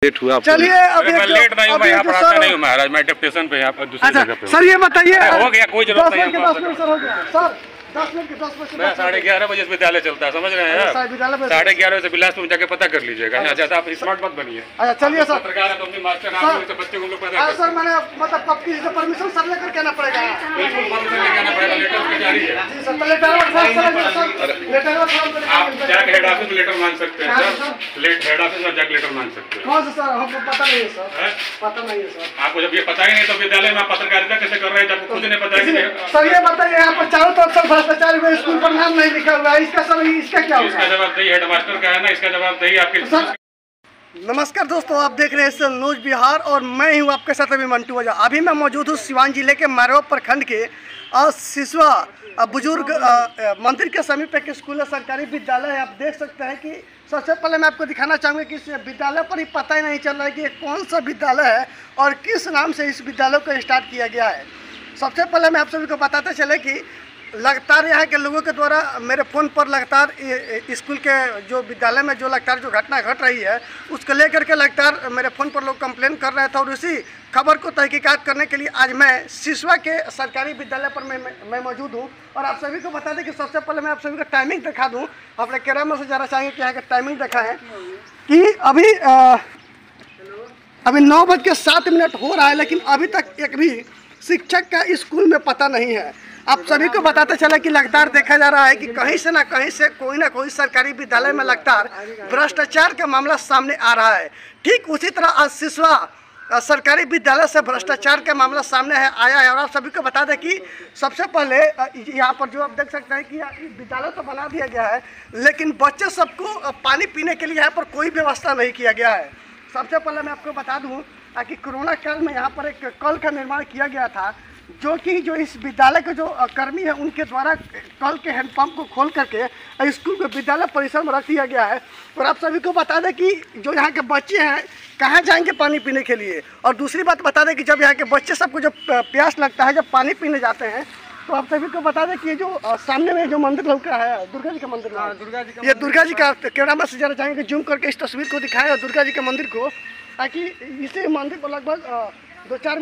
Late हुआ। चलिए अब मैं लेट नहीं हूँ, मैं यहाँ पढ़ाता नहीं हूँ महाराज, मैं डिप्टेशन पे यहाँ पर दूसरी जगह पे। सर ये बताइए, हो गया, कोई जरूरत नहीं है। 10 मिनट सर हो गया सर, 10 मिनट के 10 बजे मैं 11:30 बजे विद्यालय चलता है, समझ रहे हैं आप? 11:30 बजे बिलासपुर में जाके पता कर लीजिएगा। यहाँ ज्यादा आप स्मार्ट मत बनिए। अच्छा चलिए सर, पत्रकार है तो अपनी मास्टर नाम से बच्चे को लोग पता कर। सर मैंने मतलब कब की परमिशन सर लेकर के आना पड़ेगा? बिल्कुल परमिशन लेके आना पड़ेगा, लेटर उसकी जारी है। जी सर, लेटर आप जाके हेड ऑफिस में लेटर मांग सकते हैं सर, हेड ऑफिस में जाके लेटर मांग सकते हैं। कौन सा सर? हमको पता नहीं है सर, पता नहीं है सर। आपको जब ये पता ही नहीं तो विद्यालय में आप पत्रकारिता कैसे कर रहे हैं जब खुद नहीं पता है? सर ये बताइए, यहाँ पर चारों तरफ सर भ्रष्टाचार हुए, स्कूल पर नाम नहीं लिखा हुआ है, इसका सर इसका क्या होगा? इसका जवाब दही हेडमास्टर का है ना, इसका जवाब दही आपके। नमस्कार दोस्तों, आप देख रहे हैं सर न्यूज़ बिहार और मैं हूँ आपके साथ अभी मंटू वजह। अभी मैं मौजूद हूँ सिवान जिले के मैरवा प्रखंड के सिसवा बुजुर्ग मंदिर के समीप एक स्कूल है, सरकारी विद्यालय है। आप देख सकते हैं कि सबसे पहले मैं आपको दिखाना चाहूँगा कि इस विद्यालय पर ही पता ही नहीं चल रहा है कि ये कौन सा विद्यालय है और किस नाम से इस विद्यालय को स्टार्ट किया गया है। सबसे पहले मैं आप सभी को बताते चले कि लगातार यहाँ के लोगों के द्वारा मेरे फ़ोन पर लगातार स्कूल के जो विद्यालय में जो लगातार जो घटना घट रही है उसको लेकर के लगातार मेरे फ़ोन पर लोग कंप्लेन कर रहे थे और उसी खबर को तहकीकात करने के लिए आज मैं सिसवा के सरकारी विद्यालय पर मैं मौजूद हूँ। और आप सभी को बता दें कि सबसे पहले मैं आप सभी को टाइमिंग दिखा दूँ। अपने कैमरा में से ज़रा चाहेंगे कि यहाँ का टाइमिंग देखा है कि अभी 9:07 हो रहा है, लेकिन अभी तक एक भी शिक्षक का स्कूल में पता नहीं है। आप सभी को बताते चले कि लगातार देखा जा रहा है कि कहीं से ना कहीं से कोई ना कोई सरकारी विद्यालय में लगातार भ्रष्टाचार का मामला सामने आ रहा है। ठीक उसी तरह आज सिसवा सरकारी विद्यालय से भ्रष्टाचार का मामला सामने आया है। और आप सभी को बता दें कि सबसे पहले यहाँ पर जो आप देख सकते हैं कि विद्यालय तो बना दिया गया है, लेकिन बच्चे सबको पानी पीने के लिए यहाँ पर कोई व्यवस्था नहीं किया गया है। सबसे पहले मैं आपको बता दूँ कि कोरोना काल में यहाँ पर एक कल का निर्माण किया गया था, जो इस विद्यालय के जो कर्मी है उनके द्वारा कल के हैंडपंप को खोल करके स्कूल के विद्यालय परिसर में रख दिया गया है। और आप सभी को बता दें कि जो यहाँ के बच्चे हैं कहाँ जाएंगे पानी पीने के लिए। और दूसरी बात बता दें कि जब यहाँ के बच्चे सबको जब प्यास लगता है, जब पानी पीने जाते हैं, तो आप सभी को बता दें कि ये जो सामने में जो मंदिर लौका है दुर्गा जी का मंदिर, ये दुर्गा जी का कैमरा में से जरा चाहेंगे जूम करके इस तस्वीर को दिखाएं और दुर्गा जी के मंदिर को, ताकि इसी मंदिर पर लगभग 2-4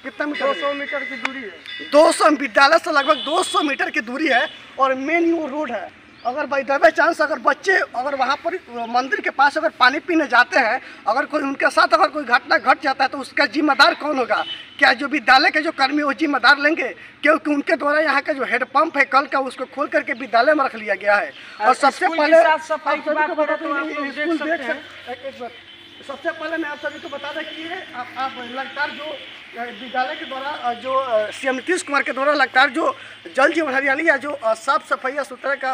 कितना मीटर, 200 मीटर की दूरी है। 200 विद्यालय से लगभग 200 मीटर की दूरी है और मेन वो रोड है। अगर बाई द बाई चांस अगर बच्चे अगर वहाँ पर मंदिर के पास अगर पानी पीने जाते हैं, अगर कोई उनके साथ अगर कोई घटना घट जाता है तो उसका जिम्मेदार कौन होगा? क्या जो विद्यालय के जो कर्मी वो जिम्मेदार लेंगे? क्योंकि उनके द्वारा यहाँ का जो हेडपंप है कल का उसको खोल करके विद्यालय में रख लिया गया है। और सबसे पहले सबसे पहले मैं आप सभी को बता दें कि ये आप लगातार जो विद्यालय के द्वारा जो सीएम नीतीश कुमार के द्वारा लगातार जो जल जीवन हरियाली या जो साफ सफाई सुथरा का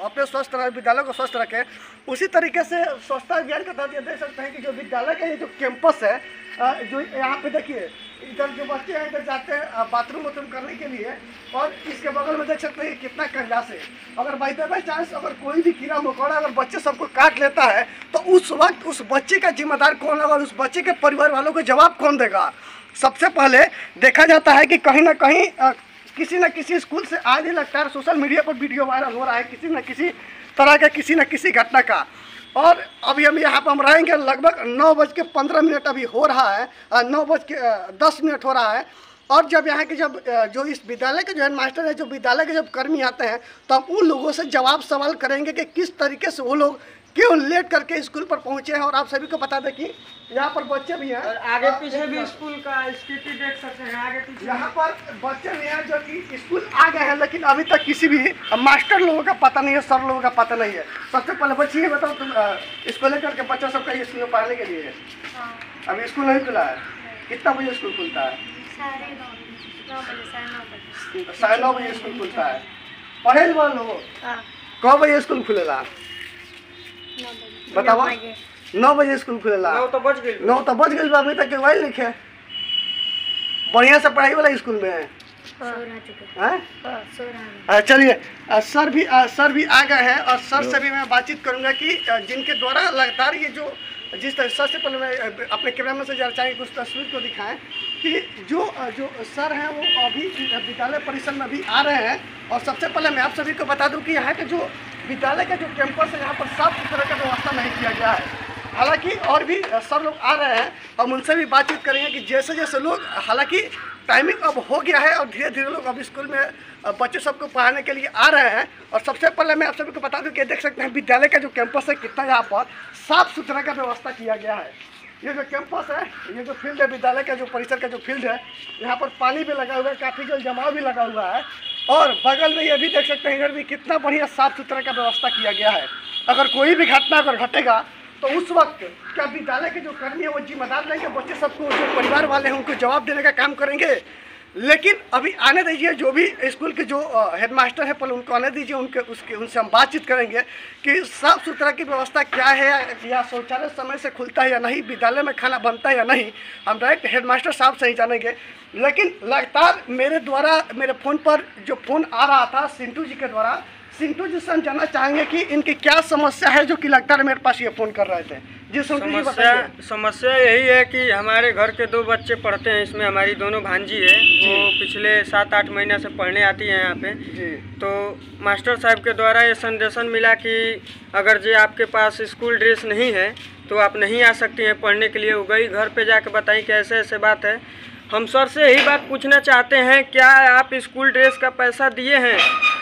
अपने स्वस्थ विद्यालय को स्वस्थ रखें, उसी तरीके से स्वच्छता अभियान के तहत ये देख सकते हैं कि जो विद्यालय का ये जो कैंपस है, जो यहाँ पे देखिए इधर जो बच्चे हैं इधर जाते हैं बाथरूम करने के लिए, और इसके बगल में देख सकते हैं कितना कैलाश है। अगर बाई चांस अगर कोई भी कीड़ा मकोड़ा अगर बच्चे सबको काट लेता है तो उस वक्त उस बच्चे का जिम्मेदार कौन होगा और उस बच्चे के परिवार वालों को जवाब कौन देगा? सबसे पहले देखा जाता है कि कहीं ना कहीं किसी न किसी स्कूल से आज ही लगता है सोशल मीडिया पर वीडियो वायरल हो रहा है किसी न किसी तरह का किसी न किसी घटना का। और अभी हम यहाँ पर हम रहेंगे लगभग 9:15 अभी हो रहा है, 9:10 हो रहा है। और जब यहाँ के जो इस विद्यालय के जो हेडमास्टर है, जो विद्यालय के जब कर्मी आते हैं, तो हम उन लोगों से जवाब सवाल करेंगे कि किस तरीके से वो लोग क्यों लेट करके स्कूल पर पहुँचे हैं। और आप सभी को बता दें कि यहाँ पर बच्चे भी हैं और आगे पीछे भी स्कूल का स्थिति देख सकते हैं, आगे पीछे यहाँ पर बच्चे भी हैं जो कि स्कूल आ गए हैं, लेकिन अभी तक किसी भी मास्टर लोगों का पता नहीं है, सर लोगों का पता नहीं है। सबसे पहले बच्चे ये बताओ, तुम इसको लेकर के बच्चा सबका स्कूल में पढ़ने के लिए अभी स्कूल नहीं खुला है? कितना बजे स्कूल खुलता है? 9:30 बजे स्कूल खुलता है। पढ़े लोग कब बजे स्कूल खुलेगा बताओ? 9 बजे स्कूल खुलेला। 9 तो बज गई, अभी तक वही लिखे बढ़िया से पढ़ाई वाला स्कूल में है। चलिए सर भी आ गए हैं और सर से भी मैं बातचीत करूंगा कि जिनके द्वारा लगातार ये जो जिस तरह सबसे पहले मैं अपने कैमरा में से जरा चाहिए कुछ तस्वीर को दिखाएं कि जो सर हैं वो अभी विद्यालय परिसर में भी आ रहे हैं। और सबसे पहले मैं आप सभी को बता दूं कि यहाँ के जो विद्यालय का जो कैंपस है यहाँ पर साफ सुथरा का व्यवस्था नहीं किया गया है। हालांकि और भी सब लोग आ रहे हैं, हम उनसे भी बातचीत करेंगे कि जैसे जैसे लोग, हालांकि टाइमिंग अब हो गया है और धीरे धीरे लोग अब स्कूल में बच्चे सबको पढ़ाने के लिए आ रहे हैं। और सबसे पहले मैं आप सभी को बता दूं कि देख सकते हैं विद्यालय का जो कैंपस है कितना यहाँ पर साफ सुथरा का व्यवस्था किया गया है। ये जो कैंपस है, ये जो फील्ड है विद्यालय का, जो परिसर का जो फील्ड है, यहाँ पर पानी भी लगा हुआ है, काफ़ी जल जमाव भी लगा हुआ है। और बगल में ये भी देख सकते हैं, इधर भी कितना बढ़िया साफ सुथरा का व्यवस्था किया गया है। अगर कोई भी घटना अगर घटेगा तो उस वक्त क्या विद्यालय के जो कर्मी है वो जिम्मेदार लेंगे, बच्चे सबको, जो परिवार वाले हैं उनको जवाब देने का काम करेंगे। लेकिन अभी आने दीजिए, जो भी स्कूल के जो हेडमास्टर है पहले उनको आने दीजिए, उनसे हम बातचीत करेंगे कि साफ़ सुथरा की व्यवस्था क्या है, या शौचालय समय से खुलता है या नहीं, विद्यालय में खाना बनता है या नहीं। हम डायरेक्ट हेडमास्टर साहब से ही जानेंगे। लेकिन लगातार मेरे फ़ोन पर जो फ़ोन आ रहा था सिंटू जी के द्वारा, सिंटू जी से हम जानना चाहेंगे कि इनकी क्या समस्या है जो कि लगातार मेरे पास ये फ़ोन कर रहे थे। जी समस्या यही है कि हमारे घर के 2 बच्चे पढ़ते हैं, इसमें हमारी दोनों भांजी है, वो पिछले 7-8 महीने से पढ़ने आती हैं यहाँ पे। तो मास्टर साहब के द्वारा ये संदेशन मिला कि अगर जो आपके पास स्कूल ड्रेस नहीं है तो आप नहीं आ सकती हैं पढ़ने के लिए। वो गई घर पे जाके बताई कि ऐसे ऐसे बात है। हम सर से यही बात पूछना चाहते हैं, क्या आप स्कूल ड्रेस का पैसा दिए हैं?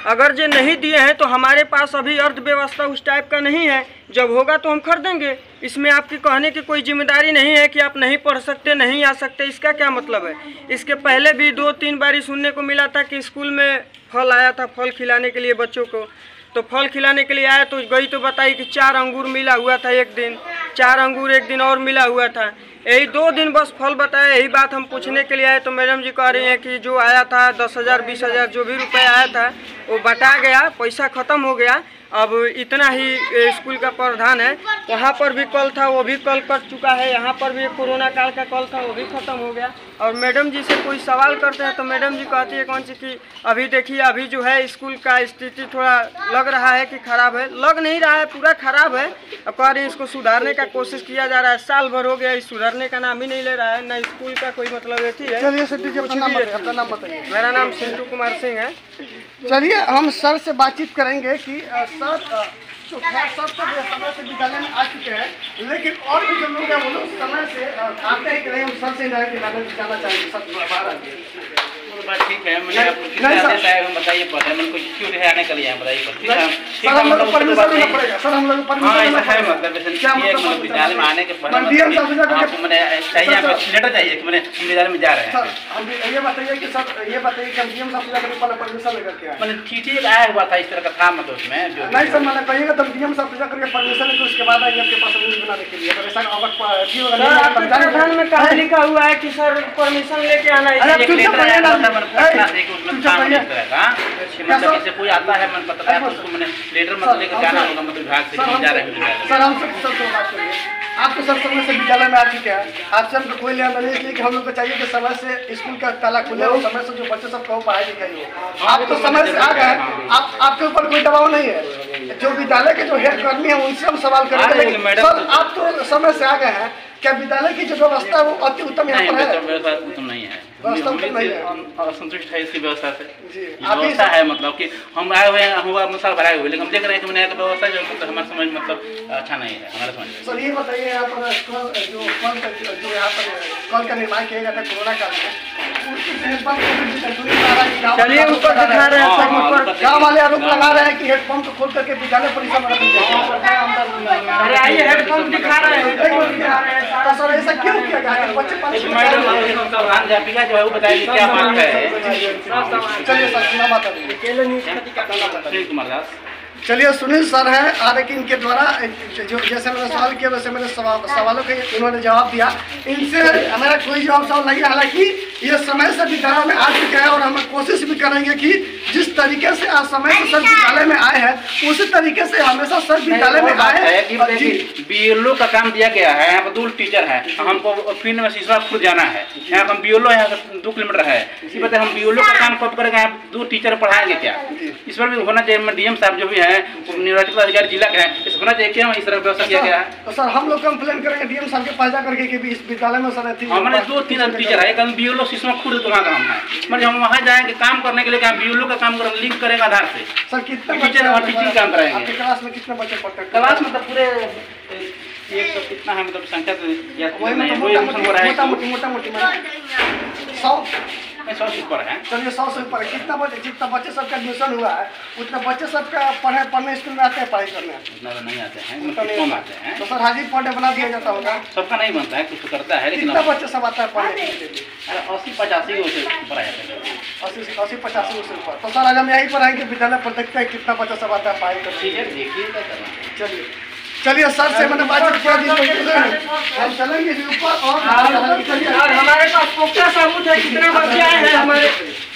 अगर जो नहीं दिए हैं तो हमारे पास अभी अर्थव्यवस्था उस टाइप का नहीं है, जब होगा तो हम खरीदेंगे। इसमें आपकी कहने की कोई जिम्मेदारी नहीं है कि आप नहीं पढ़ सकते, नहीं आ सकते, इसका क्या मतलब है? इसके पहले भी 2-3 बारी सुनने को मिला था कि स्कूल में फल आया था, फल खिलाने के लिए बच्चों को। तो फल खिलाने के लिए आया तो गई तो बताई कि 4 अंगूर मिला हुआ था एक दिन, 4 अंगूर एक दिन और मिला हुआ था। यही 2 दिन बस फल बताया। यही बात हम पूछने के लिए आए तो मैडम जी कह रही हैं कि जो आया था 10,000 20,000 जो भी रुपए आया था वो बटा गया, पैसा ख़त्म हो गया। अब इतना ही स्कूल का प्रावधान है। वहाँ पर भी कल था, वो भी कल कट चुका है। यहाँ पर भी कोरोना काल का कल था, वो भी ख़त्म हो गया। और मैडम जी से कोई सवाल करते हैं तो मैडम जी कहती है कौन सी कि अभी देखिए, अभी जो है स्कूल का स्थिति थोड़ा लग रहा है कि ख़राब है। लग नहीं रहा है, पूरा ख़राब है। अब कह रही है इसको सुधारने का कोशिश किया जा रहा है। साल भर हो गया, इस सुधारने का नाम ही नहीं ले रहा है, ना स्कूल का कोई मतलब है। अपना नाम बताइए। मेरा नाम सिंटू कुमार सिंह है। चलिए हम सर से बातचीत करेंगे कि सर तो खैर सब तो समय से विद्यालय में आ चुके हैं, लेकिन और भी जो लोग हैं वो लोग समय से आते हैं कि नहीं, हम सर से जाना चाहेंगे। सब बाहर बात ठीक है, मुझे हम बताइए क्यों आने के लिए बताइए। सर हम लोग परमिशन लेना पड़ेगा, सर हम लोग परमिशन लेना पड़ेगा। मतलब विद्यालय में आने के मैंने चाहिए, लेटर चाहिए कि मैंने विद्यालय में जा रहे हैं। हम ये बताइए कि सर ये बताइए कि हम डीएम साहब से पहले परमिशन लेकर के आए। मैंने ठीक आया हुआ था, इस तरह का था मतलब उसमें नहीं सर, मैंने कहिएगा तब डीएम साहब से करके परमिशन लेकर उसके बाद आएंगे आपके पास न्यूज़ बनाने के लिए। तो ऐसा प्रावधान में कहाँ लिखा हुआ है कि सर परमिशन लेके आना है? मतलब कोई आता है मन पता है उसको मैंने लेटर मतलब लेकर जाना होगा, मतलब विभाग से जा रहे हैं। सर हम सब बात करिए, आप तो सर समय से विद्यालय में आ चुके हैं, आपसे हमको कोई लेना नहीं, इसलिए कि हम लोग को चाहिए कि समय से स्कूल का ताला खुले और समय से जो बच्चे सब को पढ़ाई लिखाई हो। आप तो समय से आ गए, आपके ऊपर कोई दबाव नहीं है। जो विद्यालय के जो हेड कर्मी है उनसे हम सवाल करेंगे, लेकिन सर आप तो समय से आ गए हैं, क्या विद्यालय की जो व्यवस्था वो अति उत्तम यहाँ पर है? व्यवस्था उत्तम नहीं है, असंतुष्ट है इसकी व्यवस्था से। व्यवस्था है मतलब कि हम आए हुए हैं, हुआ साल भरा हुए, लेकिन हम देख रहे हैं कि मैंने व्यवस्था जो हमारे समझ मतलब अच्छा नहीं है हमारे समझ में। सर ये बताइए, यहाँ पर जो यहाँ पर कल का निर्माण किया गया था कोरोना काल में, चलिए ऊपर दिखा रहे हैं सर, गाँव वाले आरोप लगा रहे हैं कि हेडपम्प को खोल करके विद्यालय परिसर में रख दिया। अरे आइए हेडपम्प दिखा रहे हैं। तो सर ऐसा क्यों किया गया? बच्चे अध्यापिका जो है वो बताइए क्या बात है। चलिए सर बात सुनील कुमार दास। चलिए सुनील सर हैं, हालांकि इनके द्वारा जो जैसे मैंने सवाल किया वैसे मेरे सवालों के उन्होंने जवाब दिया। इनसे हमारा कोई जवाब नहीं है। हालांकि ये समय से विद्यालय में आ चुके हैं और हम कोशिश भी करेंगे कि जिस तरीके से आज समय से सर विद्यालय में आए हैं उसी तरीके से हमेशा सर विद्यालय में आए। बीएलओ का काम दिया गया है, यहाँ पर 2 टीचर है, हमको फील्ड में सिसवा खुद जाना है। यहाँ पर बीएलओ यहाँ से 2 किलोमीटर है, इसी वजह हम बीएलओ का काम कब करेंगे? यहाँ 2 टीचर पढ़ाएंगे क्या? इस पर भी होना चाहिए। डीएम साहब जो भी है निर्वाचित अधिकारी जिला के हैं, इस होना चाहिए क्या इस तरह व्यवस्था किया गया है? तो सर हम लोग कंप्लेन करेंगे डीएम साहब के पास जा करके कि इस विद्यालय में सर हमारे 2-3 टीचर है, कल बीएलओ सिसवा खुद वहाँ काम है, मतलब हम वहाँ जाएंगे काम करने के लिए, बीएलओ का काम करेंगे, लिंक करेंगे आधार से। सर कितने टीचर वहाँ टीचिंग काम कराएंगे। क्लास में कितने बच्चे पढ़ते हैं? क्लास में तो पूरे एक तो कितना है मतलब संख्या तो याद वही नहीं है, मतलब वही एडमिशन हो रहा है मोटा मोटी 100 100 से ऊपर है। चलिए 100 से ऊपर जितना बच्चे सबका एडमिशन हुआ है उतना बच्चे सबका पढ़ने स्कूल में आते हैं, पढ़ाई करने उतना तो नहीं आते हैं, मतलब कम आते हैं। तो सर हाजिर पढ़ने बना दिया जाता होगा, सबका नहीं बनता है, कुछ तो करता है, लेकिन कितना बच्चे सब आता है पढ़ने के लिए? 80-85 से ऊपर आ जाते हैं। 80-85 से ऊपर। तो सर आज हम यहीं पर आएंगे विद्यालय पर, देखते हैं कितना बच्चा सब आता है पढ़ाई करने। ठीक है, देखिए क्या करना है। चलिए सर से मैंने बातचीत किया, हम चलेंगे ऊपर और हमारे पास पुख्ता सबूत है कितने बच्चे आए हैं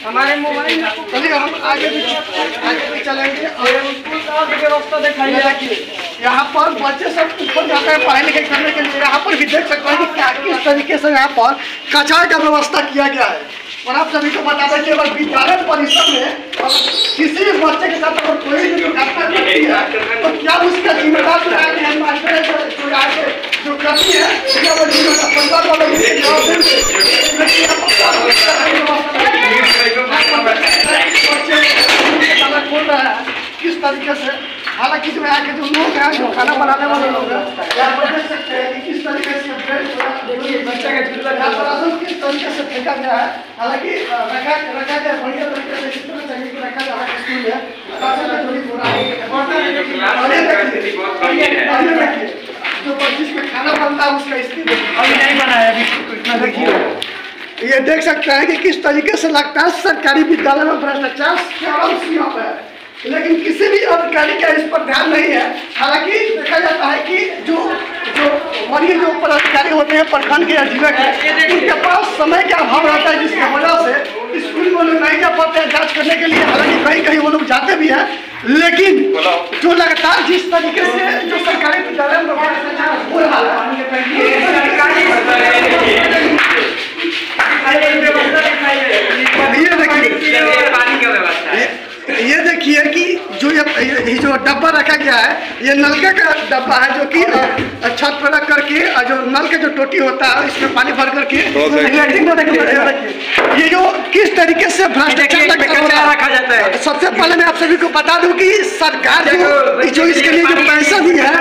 हमारे मोबाइल। चलिए हम आगे भी चलेंगे और स्कूल का भी व्यवस्था दिखाइए। यहाँ पर बच्चे सब ऊपर जाते हैं पढ़ाई लिखाई करने के लिए। यहाँ पर भी देख सकते हैं कि क्या किस तरीके से यहाँ पर कचरा का व्यवस्था किया गया है। और आप सभी को बता दें कि अगर विद्यालय परिसर में किसी भी बच्चे के साथ अगर कोई भी घटना घटती है तो क्या उसका जिम्मेदार है मास्टर जो करती है, क्या वो जिम्मेदार परिवार वालों की जवाब देंगे। खोल रहा है किस तरीके से, हालांकि जो यहाँ के जो लोग हैं जो खाना बनाने वाले लोग हैं यहाँ पर देख सकते हैं कि किस तरीके से किस तरीके से फेंका गया है। हालांकि रखा गया बढ़िया तरीके से, जिस तरह चाहिए कि रखा जाए स्कूल में। जो जिसमें खाना बनता है उसका स्थिति अभी नहीं बना है, अभी इतना देखिए। ये देख सकते हैं कि किस तरीके से लगता है सरकारी विद्यालय में भ्रष्टाचार चरम सीमा पर है, लेकिन किसी भी अधिकारी का इस पर ध्यान नहीं है। हालांकि देखा जाता है कि जो वरीय जो पदाधिकारी होते हैं प्रखंड के या जिले के, उनके पास समय का अभाव रहता है, जिसकी वजह से स्कूल में लोग नहीं जा पाते हैं जाँच करने के लिए। हालांकि कहीं कहीं वो लोग जाते भी हैं, लेकिन जो लगातार जिस तरीके से जो सरकारी विद्यालय में भ्रष्टाचार हो रहा है, ये देखिए कि जो ये जो डब्बा रखा गया है, ये नलके का डब्बा है जो कि छत पर रख करके जो नल का जो टोटी होता है इसमें पानी भर करके ये जो किस तरीके से भ्रष्टाचार रखा जाता है। सबसे पहले मैं आप सभी को बता दूं कि सरकार जो इसके लिए जो पैसा दी है,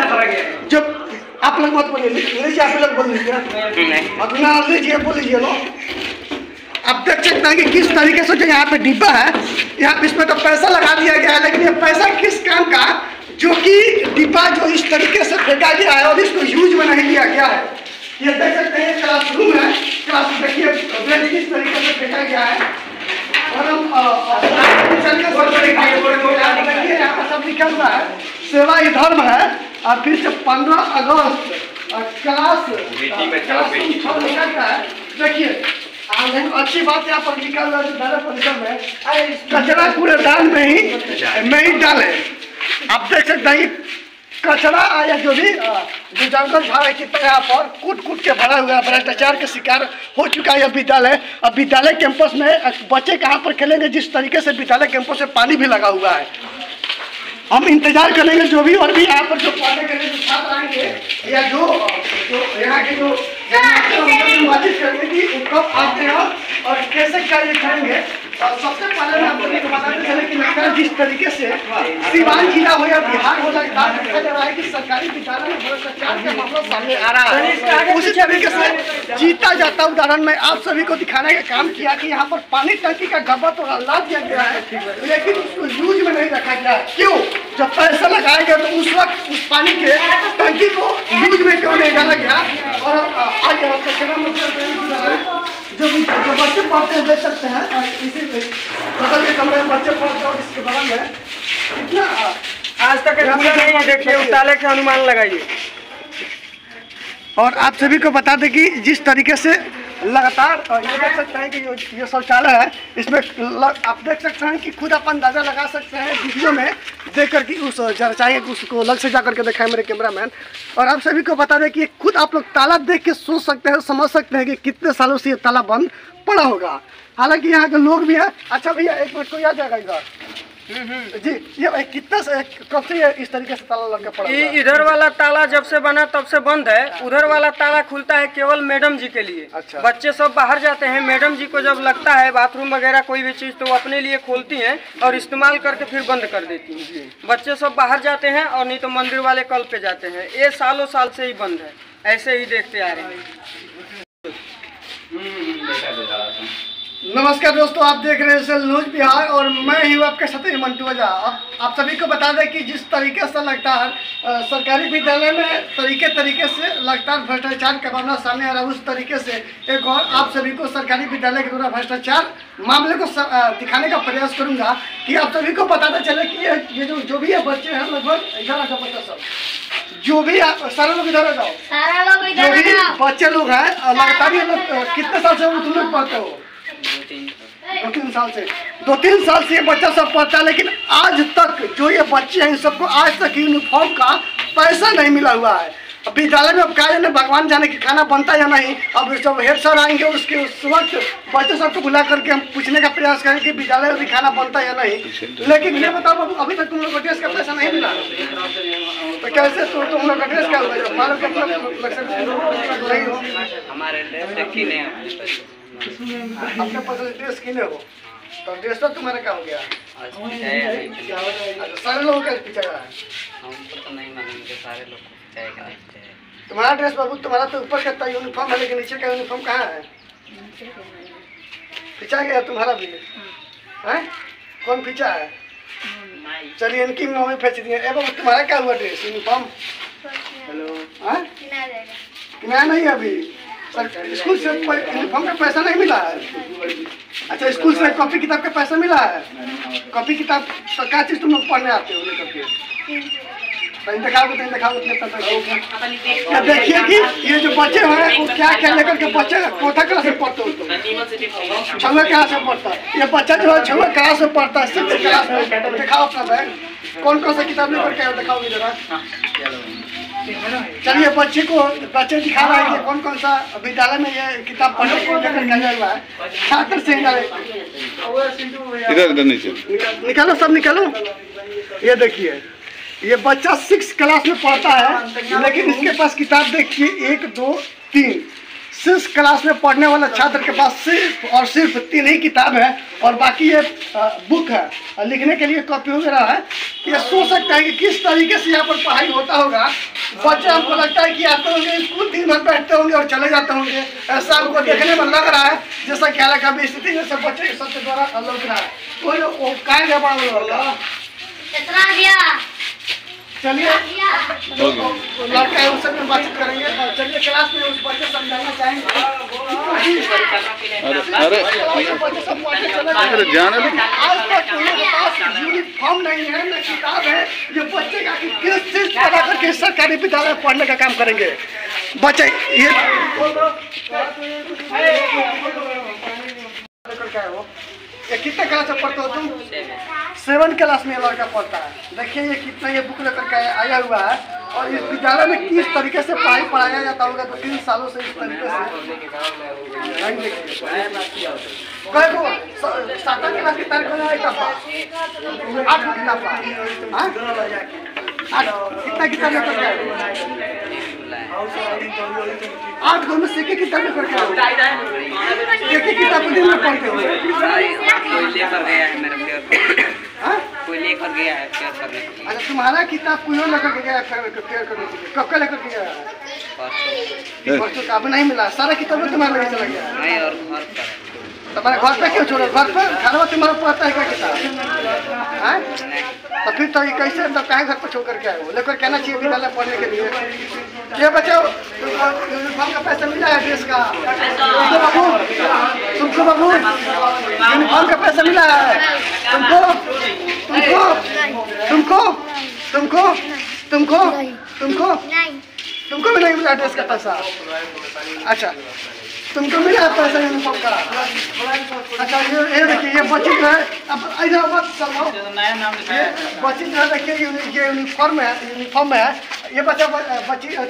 जो आप लोग मत बोलिए, आप लोग बोल लीजिए अपना लीजिए, बोल लीजिए लो। अब देख सकते हैं कि किस तरीके से जो यहाँ पे डिब्बा है, यहाँ इसमें तो पैसा लगा दिया गया है, लेकिन ये पैसा किस काम का, जो कि डिब्बा जो इस तरीके से फेंका गया है और इसको यूज में नहीं लिया गया है। ये देख सकते हैं क्लासरूम है, क्लास देखिए किस तरीके से फेंका गया है। और हम यहाँ पर सब लिखा हुआ है सेवा ही धर्म है, और फिर से 15 अगस्त क्लास लिखा गया है। देखिए अच्छी बात यहाँ पर लिखा हुआ विद्यालय परिसर में कचरा कूड़ेदान में ही डाले। आप देख सकते हैं कचरा या जो भी जो जंगल झाड़ है कितना यहाँ पर कूट के भरा हुआ है, भ्रष्टाचार के शिकार हो चुका है यह विद्यालय। अब विद्यालय कैंपस में बच्चे कहाँ पर खेलेंगे, जिस तरीके से विद्यालय कैंपस में पानी भी लगा हुआ है। हम इंतजार करेंगे जो भी और भी यहाँ पर जो पढ़ने के लिए जो छात्र आएंगे या जो यहाँ के जो बातचीत करेंगे कि कब आते हैं और कैसे कार्य करेंगे। और सबसे पहले मैं आपको बताते चले कि लगता है जिस तरीके से सीवान जिला हो या बिहार हो, लगातार देखा जा रहा है कि सरकारी विद्यालय में भ्रष्टाचार का मामला सामने आ रहा है। उसी तरीके से जीता जाता उदाहरण में आप सभी को दिखाने का काम किया कि यहाँ पर पानी टंकी का गब्बा तो लाद दिया गया है, लेकिन उसको यूज में नहीं रखा गया है। क्यों? जब पैसा लगाया गया तो उस वक्त उस पानी के टंकी को यूज में क्यों नहीं डाला गया। और आगे जो बच्चे पढ़ते हैं देख सकते हैं, इसी बगल के कमरे में बच्चे पढ़ते हैं और इसके बगल में कितना आज तक नहीं है। देखिए उताले के अनुमान लगाइए। और आप सभी को बता दें कि जिस तरीके से लगातार ये देख सकते हैं कि ये शौचालय है, इसमें आप देख सकते हैं कि खुद आप अंदाजा लगा सकते हैं वीडियो में देख कर कि उस जरा चाहिए उसको अलग से जा करके दिखाएं मेरे कैमरामैन। और आप सभी को बता दें कि खुद आप लोग ताला देख के सोच सकते हैं, समझ सकते हैं कि कितने सालों से ये ताला बंद पड़ा होगा। हालांकि यहाँ के लोग भी हैं। अच्छा भैया एक मिनट को आ जाएगा इधर, जी ये कितना कब से ये इस तरीके से ताला लग के पड़ा हुआ है? इधर वाला ताला जब से बना तब से बंद है। उधर वाला ताला खुलता है केवल मैडम जी के लिए। अच्छा। बच्चे सब बाहर जाते हैं, मैडम जी को जब लगता है बाथरूम वगैरह कोई भी चीज़ तो वो अपने लिए खोलती हैं और इस्तेमाल करके फिर बंद कर देती हैं। बच्चे सब बाहर जाते हैं और नहीं तो मंदिर वाले कल पे जाते हैं। ये सालों साल से ही बंद है, ऐसे ही देखते आ रहे हैं। नमस्कार दोस्तों, आप देख रहे हैं न्यूज बिहार और मैं ही आपके साथ मंटू वजह। आप सभी को बता दें कि जिस तरीके से लगातार सरकारी विद्यालय में तरीके से लगातार भ्रष्टाचार का मामला सामने आ रहा है, उस तरीके से एक और आप सभी को सरकारी विद्यालय के द्वारा भ्रष्टाचार मामले को दिखाने का प्रयास करूंगा कि आप सभी को बताते चले कि ये जो भी है बच्चे हैं लगभग 11 बच्चा सब जो भी सारे लोग इधर जाओ, जो भी बच्चे लोग हैं लगातार ये लोग कितने साल से तुम लोग पढ़ते हो? 2-3 साल से ये बच्चा सब पढ़ता है, लेकिन आज तक जो ये बच्चे हैं इन सबको आज तक यूनिफॉर्म का पैसा नहीं मिला हुआ है। अब विद्यालय में अब क्या जाने, भगवान जाने कि खाना बनता है या नहीं। अब सब हेड सर आएंगे उसके उस वक्त बच्चे सबको बुला करके हम पूछने का प्रयास करें कि विद्यालय में भी खाना बनता है या नहीं। लेकिन ये बताओ अभी तक तुम लोग को ड्रेस का पैसा नहीं मिला तो कैसे तुम लोग का ड्रेस क्या होगा? अपने पसंद ड्रेस किने हो तो ड्रेस तो तुम्हारा क्या हो गया? सारे लोगों का पीछा है, तुम्हारा ड्रेस बाबू। तुम्हारा तो ऊपर का यूनिफॉर्म है लेकिन नीचे का यूनिफॉर्म कहाँ है? पीछा गया तुम्हारा भी है? कौन पीछा है? चलिए इनकी मम्मी फेंच दी है। बाबू तुम्हारा क्या हुआ ड्रेस यूनिफॉर्म? हेलो किनाया नहीं अभी स्कूल से यूनिफॉर्म का पैसा नहीं मिला है? अच्छा स्कूल से कॉपी किताब का पैसा मिला है? कॉपी किताब तो क्या चीज़ तुम लोग पढ़ने आते हो लेकर के? देखिए कि ये जो बच्चे हैं वो क्या क्या लेकर के बच्चे चौथा क्लास में पढ़ते हो, 6वें क्लास में पढ़ता है ये बच्चा जो है 6वें क्लास में पढ़ता है, 6th क्लास में। दिखाओ अपना बैग, कौन कौन सा किताब लेकर के दिखाओ जरा। चलिए बच्चे दिखा रहा है कि कौन कौन सा विद्यालय में ये किताब पढ़ने को लेकर के आया हुआ है। छात्र से निकालो, सब निकालो। ये देखिए ये बच्चा 6th क्लास में पढ़ता है लेकिन इसके पास किताब देखिए 1 2 3। 6th क्लास में पढ़ने वाला छात्र के पास सिर्फ 3 ही किताब है और बाकी ये बुक है, लिखने के लिए कॉपी वगैरह है। ये सोच सकता है कि किस तरीके से यहाँ पर पढ़ाई होता होगा। बच्चे हमको लगता है कि आते होंगे स्कूल, दिन भर बैठते होंगे और चले जाते होंगे। ऐसा हमको देखने में लग रहा है जैसा कि हालांकि अभी स्थिति जैसे बच्चे सबके द्वारा लग रहा है। कोई काय गया बड़ा चलिए लड़का है उससे में बातचीत करेंगे। चलिए क्लास में उस बच्चे समझाना चाहेंगे। अरे जाने दो। आज तक उनके पास यूनिफॉर्म नहीं है न किताब है। ये बच्चे का किस चीज पढ़ा करके सरकारी विद्यालय पढ़ने का काम करेंगे बच्चे। ये क्या है वो? ये कितने क्लास में पढ़ते हो तुम? 7 क्लास में लड़का पढ़ता है। देखिए ये कितना ये बुक लेकर के आया हुआ है और इस विद्यालय में किस तरीके से पढ़ाया जाता होगा तो 3 सालों से इस तरीके से। 7 क्लास की तारीख में 8 किताब कितना किताब लेकर के 8 में से एक किताब लेकर के एक किताब दिन में पढ़ते हो? कोई लेकर गया है फेयर करने के लिए। अच्छा तुम्हारा किताब कोई और लेकर के गया है फेयर करने के लिए? कब का लेकर के गया है? परसों का? अब नहीं मिला? सारा किताब तुम्हारे लेके चला गया? नहीं, और घर पर तुम्हारे घर पे क्यों छोड़ो? घर पर घर तुम्हारा पढ़ता है क्या किताब? तो फिर तो कैसे तो कहीं घर पर छोड़ करके आए हो? लेकर के आना चाहिए विद्यालय पढ़ने के लिए। ये बच्चों यूनिफॉर्म का पैसा मिला है ड्रेस का? तुमको बाबू यूनिफॉर्म का पैसा मिला है? तुमको तुमको तुमको तुमको तुमको तुमको तुमको भी नहीं मिला ड्रेस का पैसा? अच्छा तुमको मिला पैसा यूनिफॉर्म का? अच्छा ये देखिए ये बच्ची जो है अब इधर मत चलो, ये बच्ची जो है देखिए ये यूनिफॉर्म में है। ये बच्ची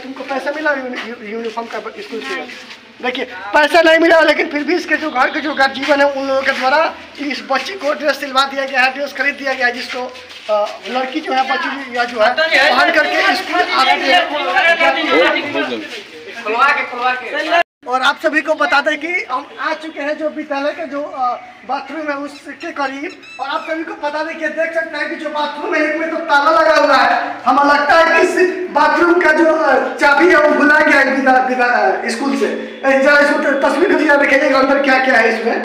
तुमको पैसा मिला यूनिफॉर्म का स्कूल से? देखिए पैसा नहीं मिला, लेकिन फिर भी इसके जो घर के जो जीवन है उन लोगों के द्वारा इस बच्ची को ड्रेस सिलवा दिया गया है, ड्रेस खरीद दिया गया है, जिसको लड़की जो है बच्ची या जो है पहन करके स्कूल आती है। और आप सभी को बता दें कि हम आ चुके हैं जो विद्यालय के जो बाथरूम है उसके करीब, और आप सभी को बता दें कि देख सकते हैं कि जो बाथरूम है इसमें तो ताला लगा हुआ है। हमें लगता है कि इस बाथरूम का जो चाबी है वो भुला गया है स्कूल से। जरा इसको तस्वीर दिखाइएगा अंदर क्या क्या है इसमें।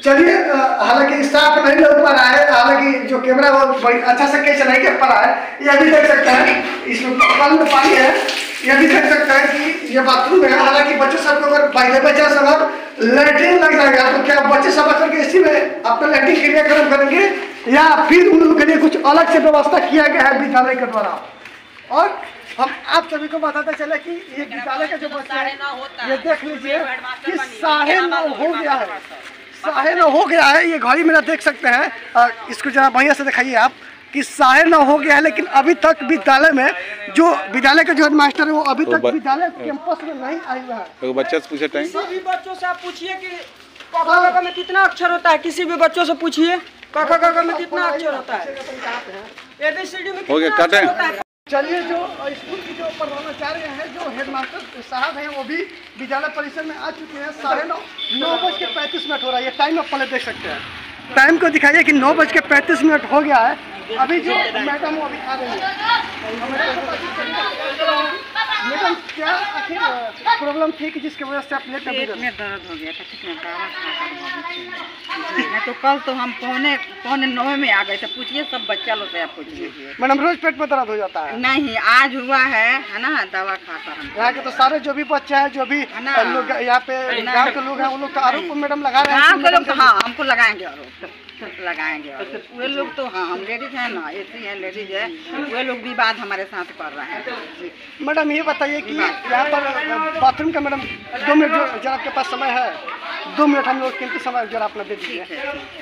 चलिए, हालांकि स्टाफ नहीं लग पा रहा है, हालांकि जो कैमरा वो अच्छा से कैसे नहीं कर पा रहा है। ये भी देख सकते हैं इसमें कल में पानी है, ये भी देख सकते हैं कि ये बाथरूम है। हालांकि बच्चे सब अगर बाइले बच्चा सब अगर लैट्रिन लग जाएगा तो क्या बच्चे सब आकर के इसी में अपना लैट्रिन क्रिया कर्म करेंगे, या फिर उन लोगों के लिए कुछ अलग से व्यवस्था किया गया है विद्यालय के द्वारा। और हम आप सभी को बताते चले कि ये विद्यालय का जो बच्चा है ये देख लीजिए कि 9:30 हो गया है, 9:30 हो गया है। ये घड़ी मेरा देख सकते हैं, इसको जरा बढ़िया से दिखाइए आप कि 9:30 हो गया है, लेकिन अभी तक विद्यालय में जो विद्यालय के जो हेडमास्टर है वो अभी तक विद्यालय कैंपस में नहीं आए हुए हैं। तो बच्चे से पूछे टाइम, सभी बच्चों से आप पूछिए कि क में कितना अक्षर होता है, किसी भी बच्चों से पूछिए क में कितना अक्षर होता है, ABCD में कितना अक्षर होता है। चलिए, जो स्कूल की जो प्रधानाचार्य हैं जो हेडमास्टर साहब हैं वो भी विद्यालय परिसर में आ चुके हैं। 9:35 हो रहा है ये टाइम, आप पहले देख सकते हैं। टाइम को दिखाइए कि 9:35 हो गया है। अभी जो मैडम वो अभी आ रही है। मैडम, क्या आखिर प्रॉब्लम थी कि जिसकी वजह से आप लेट पेट में दर्द हो गया था, कितने दवा खाकर तो कल तो हम पौने 9 में आ गए थे। पूछिए सब बच्चा लोग से, आप पूछिए। मैडम, रोज पेट में दर्द हो जाता है? नहीं, आज हुआ है ना, दवा खाकर हम। यहाँ के तो सारे जो भी बच्चे हैं, जो भी लोग यहाँ पे गाँव के लोग हैं, वो लोग तो आरोप मैडम लगा रहे हैं। गाँव के लोग तो हाँ हमको लगाएंगे आरोप, लगाएंगे। वे लोग तो हाँ, हम लेडीज हैं ना, ऐसी है लेडीज है, वे लोग विवाद हमारे साथ कर रहे हैं। मैडम, ये बताइए कि यहाँ पर बाथरूम का मैडम 2 मिनट जरा आपके पास समय है, 2 मिनट हम लोग कीमती समय जरा अपना दे दीजिए।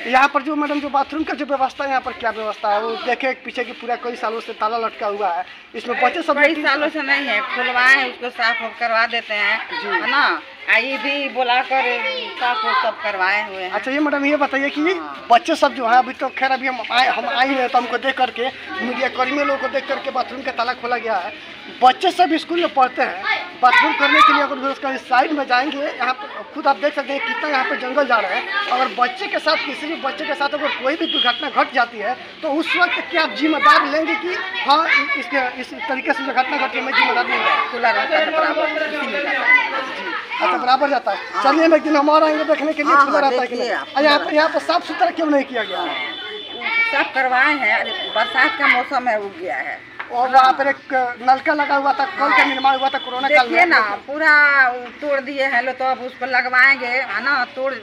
यहाँ पर जो मैडम जो बाथरूम का जो व्यवस्था है, यहाँ पर क्या व्यवस्था है वो देखे पीछे की पूरा कई सालों से ताला लटका हुआ है। इसमें बच्चे सब कई सालों से नहीं है, खुलवाए हैं, उसको साफ करवा देते हैं, है ना। आई भी बुलाकर साफ सब करवाए हुए हैं। अच्छा, ये मैडम ये बताइए कि बच्चे सब जो है अभी तो खैर अभी हम आए हैं तो हमको देख करके मीडिया कर्मियों लोगों को देख करके बाथरूम का ताला खोला गया है। बच्चे सब स्कूल में पढ़ते हैं, बाथरूम करने के लिए अगर उसका साइड में जाएंगे, यहाँ पर खुद आप देख सकते हैं कितना यहाँ पे जंगल जा रहा है। अगर बच्चे के साथ किसी भी बच्चे के साथ अगर कोई भी दुर्घटना घट जाती है तो उस वक्त क्या आप जिम्मेदार लेंगे कि हाँ इस तरीके से जो घटना घटी मैं जिम्मेदार लेंगे? खुला रहता है बराबर। अच्छा, बराबर जाता है। चलिए, लेकिन हमारा आएंगे देखने के लिए खुला रहता है कि नहीं? यहाँ पर साफ सुथरा क्यों नहीं किया गया? सब करवाए हैं, बरसात का मौसम है, उग गया है। और वहाँ पर एक नलका लगा हुआ था, कल का निर्माण हुआ था कोरोना काल में ना, पूरा तोड़ दिए हैं लोग, तो अब उसको लगवाएंगे, है ना। तोड़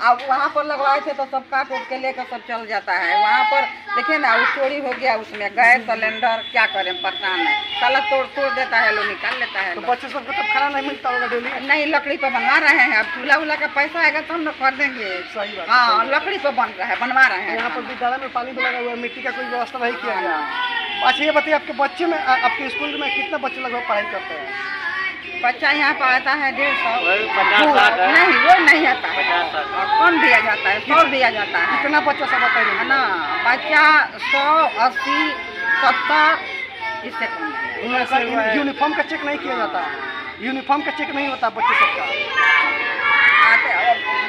अब वहाँ पर लगवाए थे तो सब काट उठ के लेकर सब चल जाता है। वहाँ पर देखिए ना, वो चोरी हो गया, उसमें गैस सिलेंडर क्या करें पता नहीं, साला तोड़ देता है, लोग निकाल लेता है। तो बच्चे सबको तो खाना नहीं मिलता होगा डेली? नहीं, लकड़ी पर बनवा रहे हैं। अब चूल्हा उला का पैसा आएगा तो हम लोग कर देंगे। सही बात। हाँ, लकड़ी पर बन रहा है, बनवा रहे हैं। यहाँ पर विद्यालय में पानी भी लगा हुआ है, मिट्टी का कोई व्यवस्था नहीं किया गया। अच्छा, ये बताइए आपके बच्चे में, आपके स्कूल में कितने बच्चे लगभग पढ़ाई करते हैं? बच्चा यहाँ पर आता है 150। नहीं, वो नहीं आता है, कौन दिया जाता है, 100 दिया जाता है। कितना बच्चा सब बताइए? है ना, बच्चा 100, 80, 70 इससे कम। यूनिफॉर्म का चेक नहीं किया जाता? यूनिफॉर्म का चेक नहीं होता बच्चे सबका? आते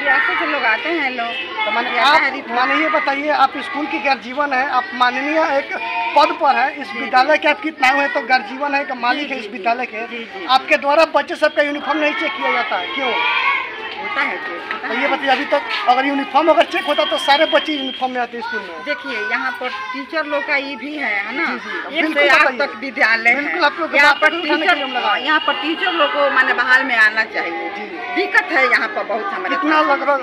बिरासी से लोग आते हैं लोग। तो माने ये बताइए, आप स्कूल की गर्जीवन है, आप माननीय एक पद पर है इस विद्यालय के, आप कितना हुए तो गर्जीवन है, मालिक है इस विद्यालय के, आपके द्वारा बच्चे सबका यूनिफॉर्म नहीं चेक किया जाता है, क्यों? होता है तो ये बताइए, अभी तक अगर यूनिफॉर्म अगर चेक होता तो सारे बच्चे यूनिफॉर्म में आते हैं स्कूल में। देखिए, यहाँ पर टीचर लोग का ये भी है ना, 1 से 8 तक विद्यालय है। यहाँ पर टीचर लोग को माने बहाल में आना चाहिए। दिक्कत है यहाँ पर बहुत हमारे। कितना लगभग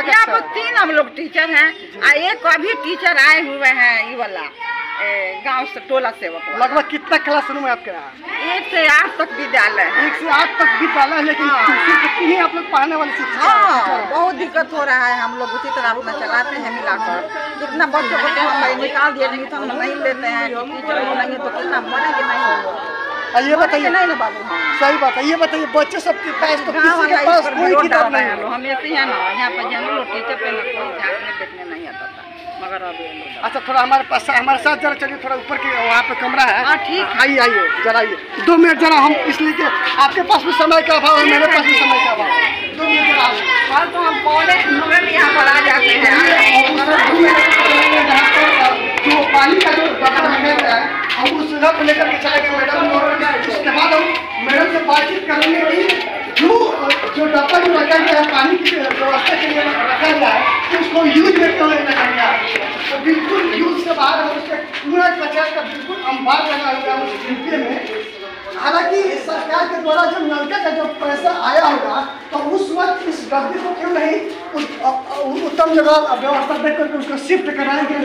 यहाँ पर 3 हम लोग टीचर हैं, एक अभी टीचर आए हुए हैं, ये वाला गांव से टोला सेवक। लगभग कितना क्लासरूम है आपके यहाँ? 1 से 8 तक विद्यालय है। 1 से 8 तक विद्यालय है, लेकिन कितनी आप लोग पढ़ाने वाले शिक्षक? हाँ, बहुत दिक्कत हो रहा है। हम लोग उसी तरह अपना चलाते हैं मिलाकर। कितना बच्चों को तो हम निकाल दिए, एडमिशन में नहीं लेते हैं, टीचर नहीं है तो कितना मरेंगे नहीं। ये बताइए नहीं ना बाबू, हाँ सही बात है। ये बताइए बच्चे सबके पास तो गाँव किसी वाला के इस पास पर कोई विरोध किताब डालता नहीं है। है। हम ऐसे ही है ना, यहाँ पर जनरल और टीचर पे ना कोई झाँकने देखने नहीं आता था, मगर अब ये लोग अच्छा थोड़ा हमारे साथ जरा चलिए, थोड़ा ऊपर के वहाँ पे कमरा है। हाँ, ठीक। आइए आइए जरा आइए, 2 मिनट जरा हम इसलिए कि आपके पास भी समय का अभाव है, मेरे पास भी समय का अभाव है। 2 मिनट जरा आइए। हाँ, तो हम पौधे मगर यहाँ पर आ जाते हैं। जो पानी का जो डब्बा रखा गया है हम उस जगह को लेकर के चले गए मैडम, उसके बाद हम मैडम से बातचीत करेंगे कि जो डब्बा जो रखा गया है पानी की व्यवस्था के लिए रखा गया है, उसको यूज में क्यों नहीं रखा गया है। तो बिल्कुल यूज से बाहर है, उसका पूरा कचरा का बिल्कुल अंबार लगा हुआ है उस डिब्बे में। हालांकि सरकार के द्वारा जब नलका का जो पैसा आया होगा तो उस वक्त इस डब्बे को क्यों नहीं उत्तम जगह व्यवस्था देख करके उसको शिफ्ट कराएंगे,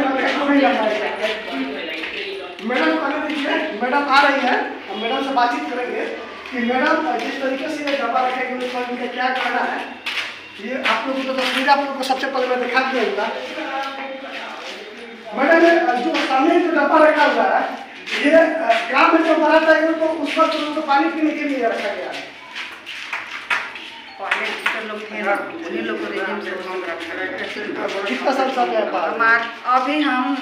मैडम आने दीजिए। मैडम आ रही है, हम मैडम से बातचीत करेंगे कि मैडम जिस तरीके से ये डब्बा रखेंगे उसको इनका क्या करना है। ये आप लोगों को तो तस्वीर आप लोगों को सबसे पहले मैं दिखा दिया। मैडम जो सामने जो डब्बा रखा हुआ है ये गाँव में जो बारात आएगा तो उस वक्त उनको पानी पीने के लिए रखा गया है। पहले टीचर लोग थे ना, उन्हीं लोग को रेजिम से हम रखा। कितना साल से है हमारे अभी हम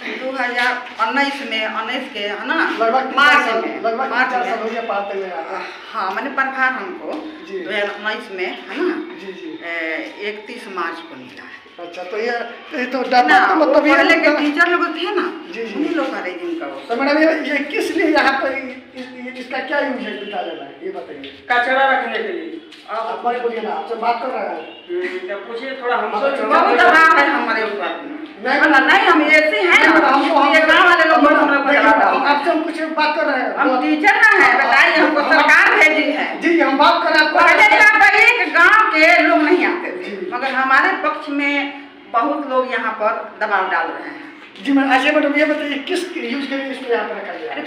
2019 में 19 के है ना, लगभग मार्च में लगभग 4 साल हो गया पढ़ते हुए आता। हाँ, मैंने प्रभार हमको जी। 2019 में है ना, जी जी 31 मार्च को मिला है। अच्छा तो ये तो डब्बा ना, तो वो मतलब ये पहले के टीचर लोग थे ना, जी, जी। उन्हीं लोग का रेजिम का वो। तो मैडम ये किस लिए यहाँ पर इसका क्या यूज है विद्यालय में, ये बताइए। कचरा रखने के लिए। आप मत बोलिए ना, आपसे बात कर रहे हैं। जब पूछिए थोड़ा हमसे बहुत दबाव है हमारे ऊपर। नहीं, हम ऐसे हैं ना, ये गाँव वाले लोग बहुत हम लोग को दबाव है। आपसे हम कुछ बात कर रहे हैं। हम टीचर ना है, बताइए, हमको सरकार भेजी है। जी हम बात कर रहे हैं पहले यहाँ पर एक गाँव के लोग नहीं आते थे, मगर हमारे पक्ष में बहुत लोग यहाँ पर दबाव डाल रहे हैं। जी मैडम। अच्छा मैडम ये बताइए किस यूज के लिए इसको यहाँ पर रखा गया है।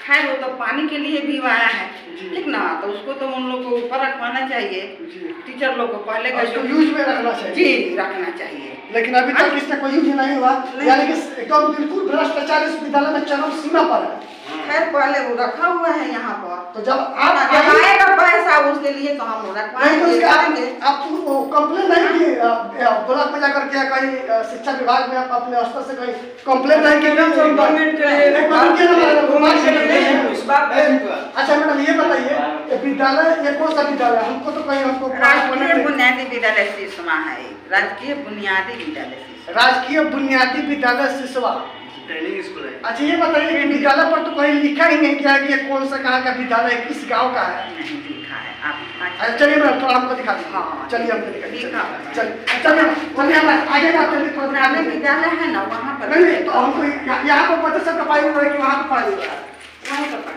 खैर वो तो पानी के लिए भी आया है, ठीक ना, तो उसको तो उन लोग को ऊपर रखवाना चाहिए, टीचर लोग को पहले का उसको यूज में रखना चाहिए। जी रखना चाहिए, लेकिन अभी तक इसका कोई यूज नहीं हुआ, यानी कि एकदम बिल्कुल भ्रष्टाचार इस विद्यालय में चरम सीमा पर है। खैर पहले वो रखा हुआ है यहाँ पर, तो जब आप आएगा पैसा उसके लिए तो हम रखवाएंगे। आप कंप्लेन नहीं किए ब्लॉक में जाकर के कहीं शिक्षा विभाग में आप अपने स्तर से कहीं कंप्लेन नहीं किए? अच्छा मैडम ये बताइए विद्यालय ये कौन सा विद्यालय, हमको तो कहीं हमको राजकीय बुनियादी विद्यालय सिसवा है, राजकीय बुनियादी विद्यालय सिसवा। राजकीय बुनियादी विद्यालय सिसवा ट्रेनिंग स्कूल है। अच्छा ये बताइए कि विद्यालय पर तो कहीं लिखा ही नहीं गया कि ये कौन सा कहाँ का विद्यालय है, किस गांव का है। नहीं लिखा है, आप अच्छा चलिए मैडम थोड़ा हमको दिखा दीजिए। हाँ, चलिए हमको दिखा दीजिए। लिखा चलिए हम आगे बात चलिए थोड़ा ग्रामीण विद्यालय है ना, वहाँ पर नहीं तो हमको यहाँ पर बच्चे सब का पढ़ाई हुआ है कि वहाँ पर पढ़ाई हुआ है।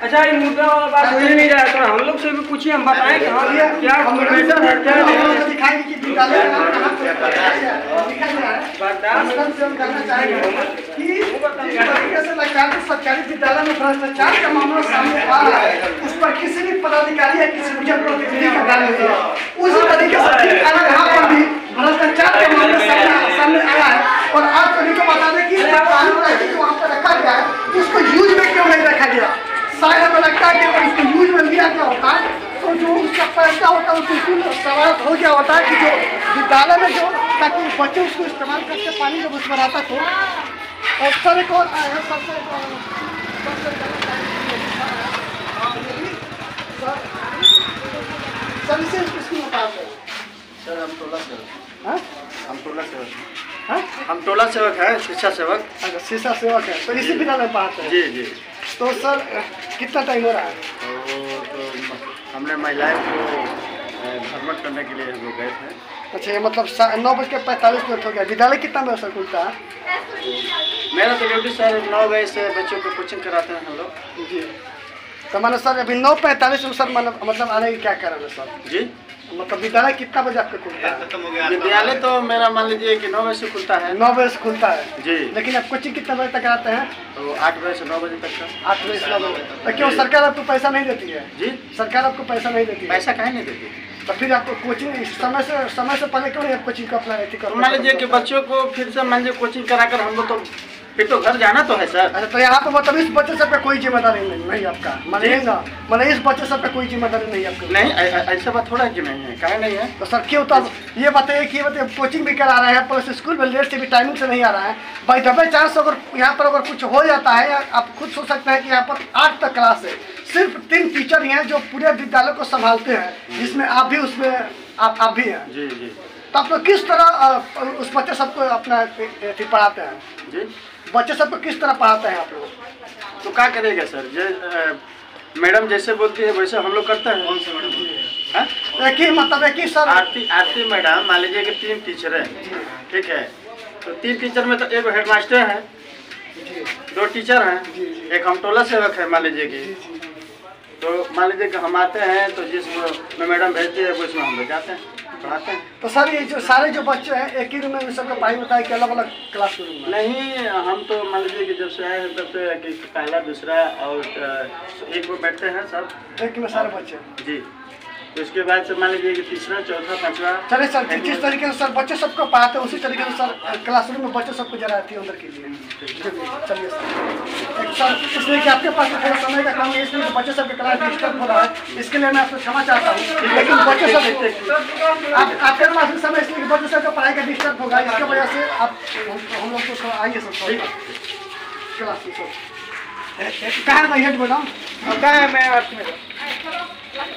अच्छा ये मुद्दा वाला बात हो ही नहीं रहा, तो हम लोग से भी पूछिए, हम बताएं कि हाँ क्या मैटर है, क्या नहीं। दिखाएंगे कि विद्यालय का नाम कहाँ पर लिखा गया है। बर्दाश्त हम करना चाहेंगे कि जिस तरीके से लगता है कि सरकारी विद्यालय में भ्रष्टाचार का मामला सामने आ रहा है, उस पर किसी भी पदाधिकारी या किसी भी जनप्रतिनिधि का ध्यान नहीं है। उसी तरीके से यहाँ पर भी भ्रष्टाचार का मामला सामने आया है। और आप सभी को बता दें कि कानून जो वहाँ पर रखा गया है उसको यूज में क्यों नहीं रखा गया। शायद हमें लगता है कि अगर उसको यूज में लिया गया होता तो जो उसका पैसा होता है उसको सवाल हो गया होता है कि जो विद्यालय में जो ताकि बच्चे उसको इस्तेमाल करके पानी जब उसमें रहता तो। और सर एक और सर इसे स्कूल में पास है सर हम टोला सेवक हाँ? हाँ? हम टोला सेवक है, शिक्षा सेवक। अच्छा शिक्षा सेवक है, तो इसी विद्यालय में पास है। जी जी। तो सर कितना टाइम हो रहा है? तो हमने महिलाएं को भ्रमण करने के लिए हम लोग गए थे। अच्छा ये मतलब 9:45 हो गया। विद्यालय कितना बजे सर खुलता है? मेरा तो ड्यूटी सर 9 बजे से बच्चों को कोचिंग कराते हैं हम लोग। जी तो मानो सर अभी 9:45 में सर मतलब आने की क्या कारण है सर? जी मतलब विद्यालय कितना बजे आपका खुलता है? विद्यालय तो मेरा मान लीजिए कि 9 बजे से खुलता है। 9 बजे से खुलता है जी। लेकिन आप कोचिंग कितना बजे तक आते हैं? तो 8 बजे से 9 बजे तक का। 8 बजे से 9 बजे। तो क्यों सरकार आपको पैसा नहीं देती है? जी सरकार आपको पैसा नहीं देती है? पैसा काहे नहीं देती? तो फिर आपको कोचिंग समय से पहले क्यों नहीं आप कोचिंग का अप्लाई करो? मान लीजिए कि बच्चों को फिर से मान लीजिए कोचिंग कराकर हम लोग तो फिर तो घर जाना तो है सर। अच्छा तो यहाँ पे मतलब इस बच्चे सब पे कोई जिम्मेदारी नहीं आपका, मानिएगा मतलब इस बच्चे सब पे कोई जिम्मेदारी नहीं आपका? नहीं ऐसा बात थोड़ा कि नहीं है, काहे नहीं है। तो सर क्यों तब ये बताइए कि कोचिंग भी करा रहे हैं प्लस स्कूल में लेट से भी टाइमिंग से नहीं आ रहा है। बाई दबे चांस अगर यहाँ पर अगर कुछ हो जाता है, आप खुद सोच सकते हैं कि यहाँ पर 8 तक क्लास है, सिर्फ 3 टीचर ही हैं जो पूरे विद्यालय को संभालते हैं, जिसमें आप भी उसमें आप भी हैं। जी जी। तो आप लोग किस तरह उस बच्चे सबको अपना पढ़ाते हैं जी? बच्चे सबको किस तरह पढ़ाते हैं आप लोग? तो क्या करेगा सर, मैडम जैसे बोलती है वैसे हम लोग करते हैं। कौन से मैडम? एक ही मतलब एक ही सर। आरती मैडम, मान लीजिए कि 3 टीचर है, ठीक है, तो 3 टीचर में तो एक हेडमास्टर है, 2 टीचर हैं, एक हम टोला सेवक है मान लीजिए कि। तो मान लीजिए कि हम आते हैं तो जिसमें मैडम भेजती है वो इसमें हम लोग जाते हैं पढ़ाते हैं। तो सर ये जो सारे जो बच्चे हैं एक ही रूम में सबका पढ़ाई होता है कि अलग अलग क्लास रूम में? नहीं, हम तो मान लीजिए कि जब से आए हैं तब से कि पहला दूसरा और एक वो बैठते हैं सब एक में सारे बच्चे जी। तो उसके बाद से मान लीजिए कि तीसरा चौथा पांचवा। चलिए सर, जिस तरीके से सर बच्चे सबको पढ़ाते हैं उसी तरीके से सर क्लासरूम में बच्चे सबको जरा आती है अंदर के लिए। चलिए सर, एक सर इसलिए कि आपके पास थोड़ा समय का कम है, इसलिए बच्चे सबके क्लास डिस्टर्ब हो रहा है, इसके लिए मैं आपको क्षमा चाहता हूँ। लेकिन बच्चे सब आपके पास भी समय इसलिए बच्चे सबका पढ़ाई का डिस्टर्ब होगा, इसकी वजह से आप हम लोग को आइए सर क्लास में सर। कहाँ है हेड मैडम? कहाँ है मैं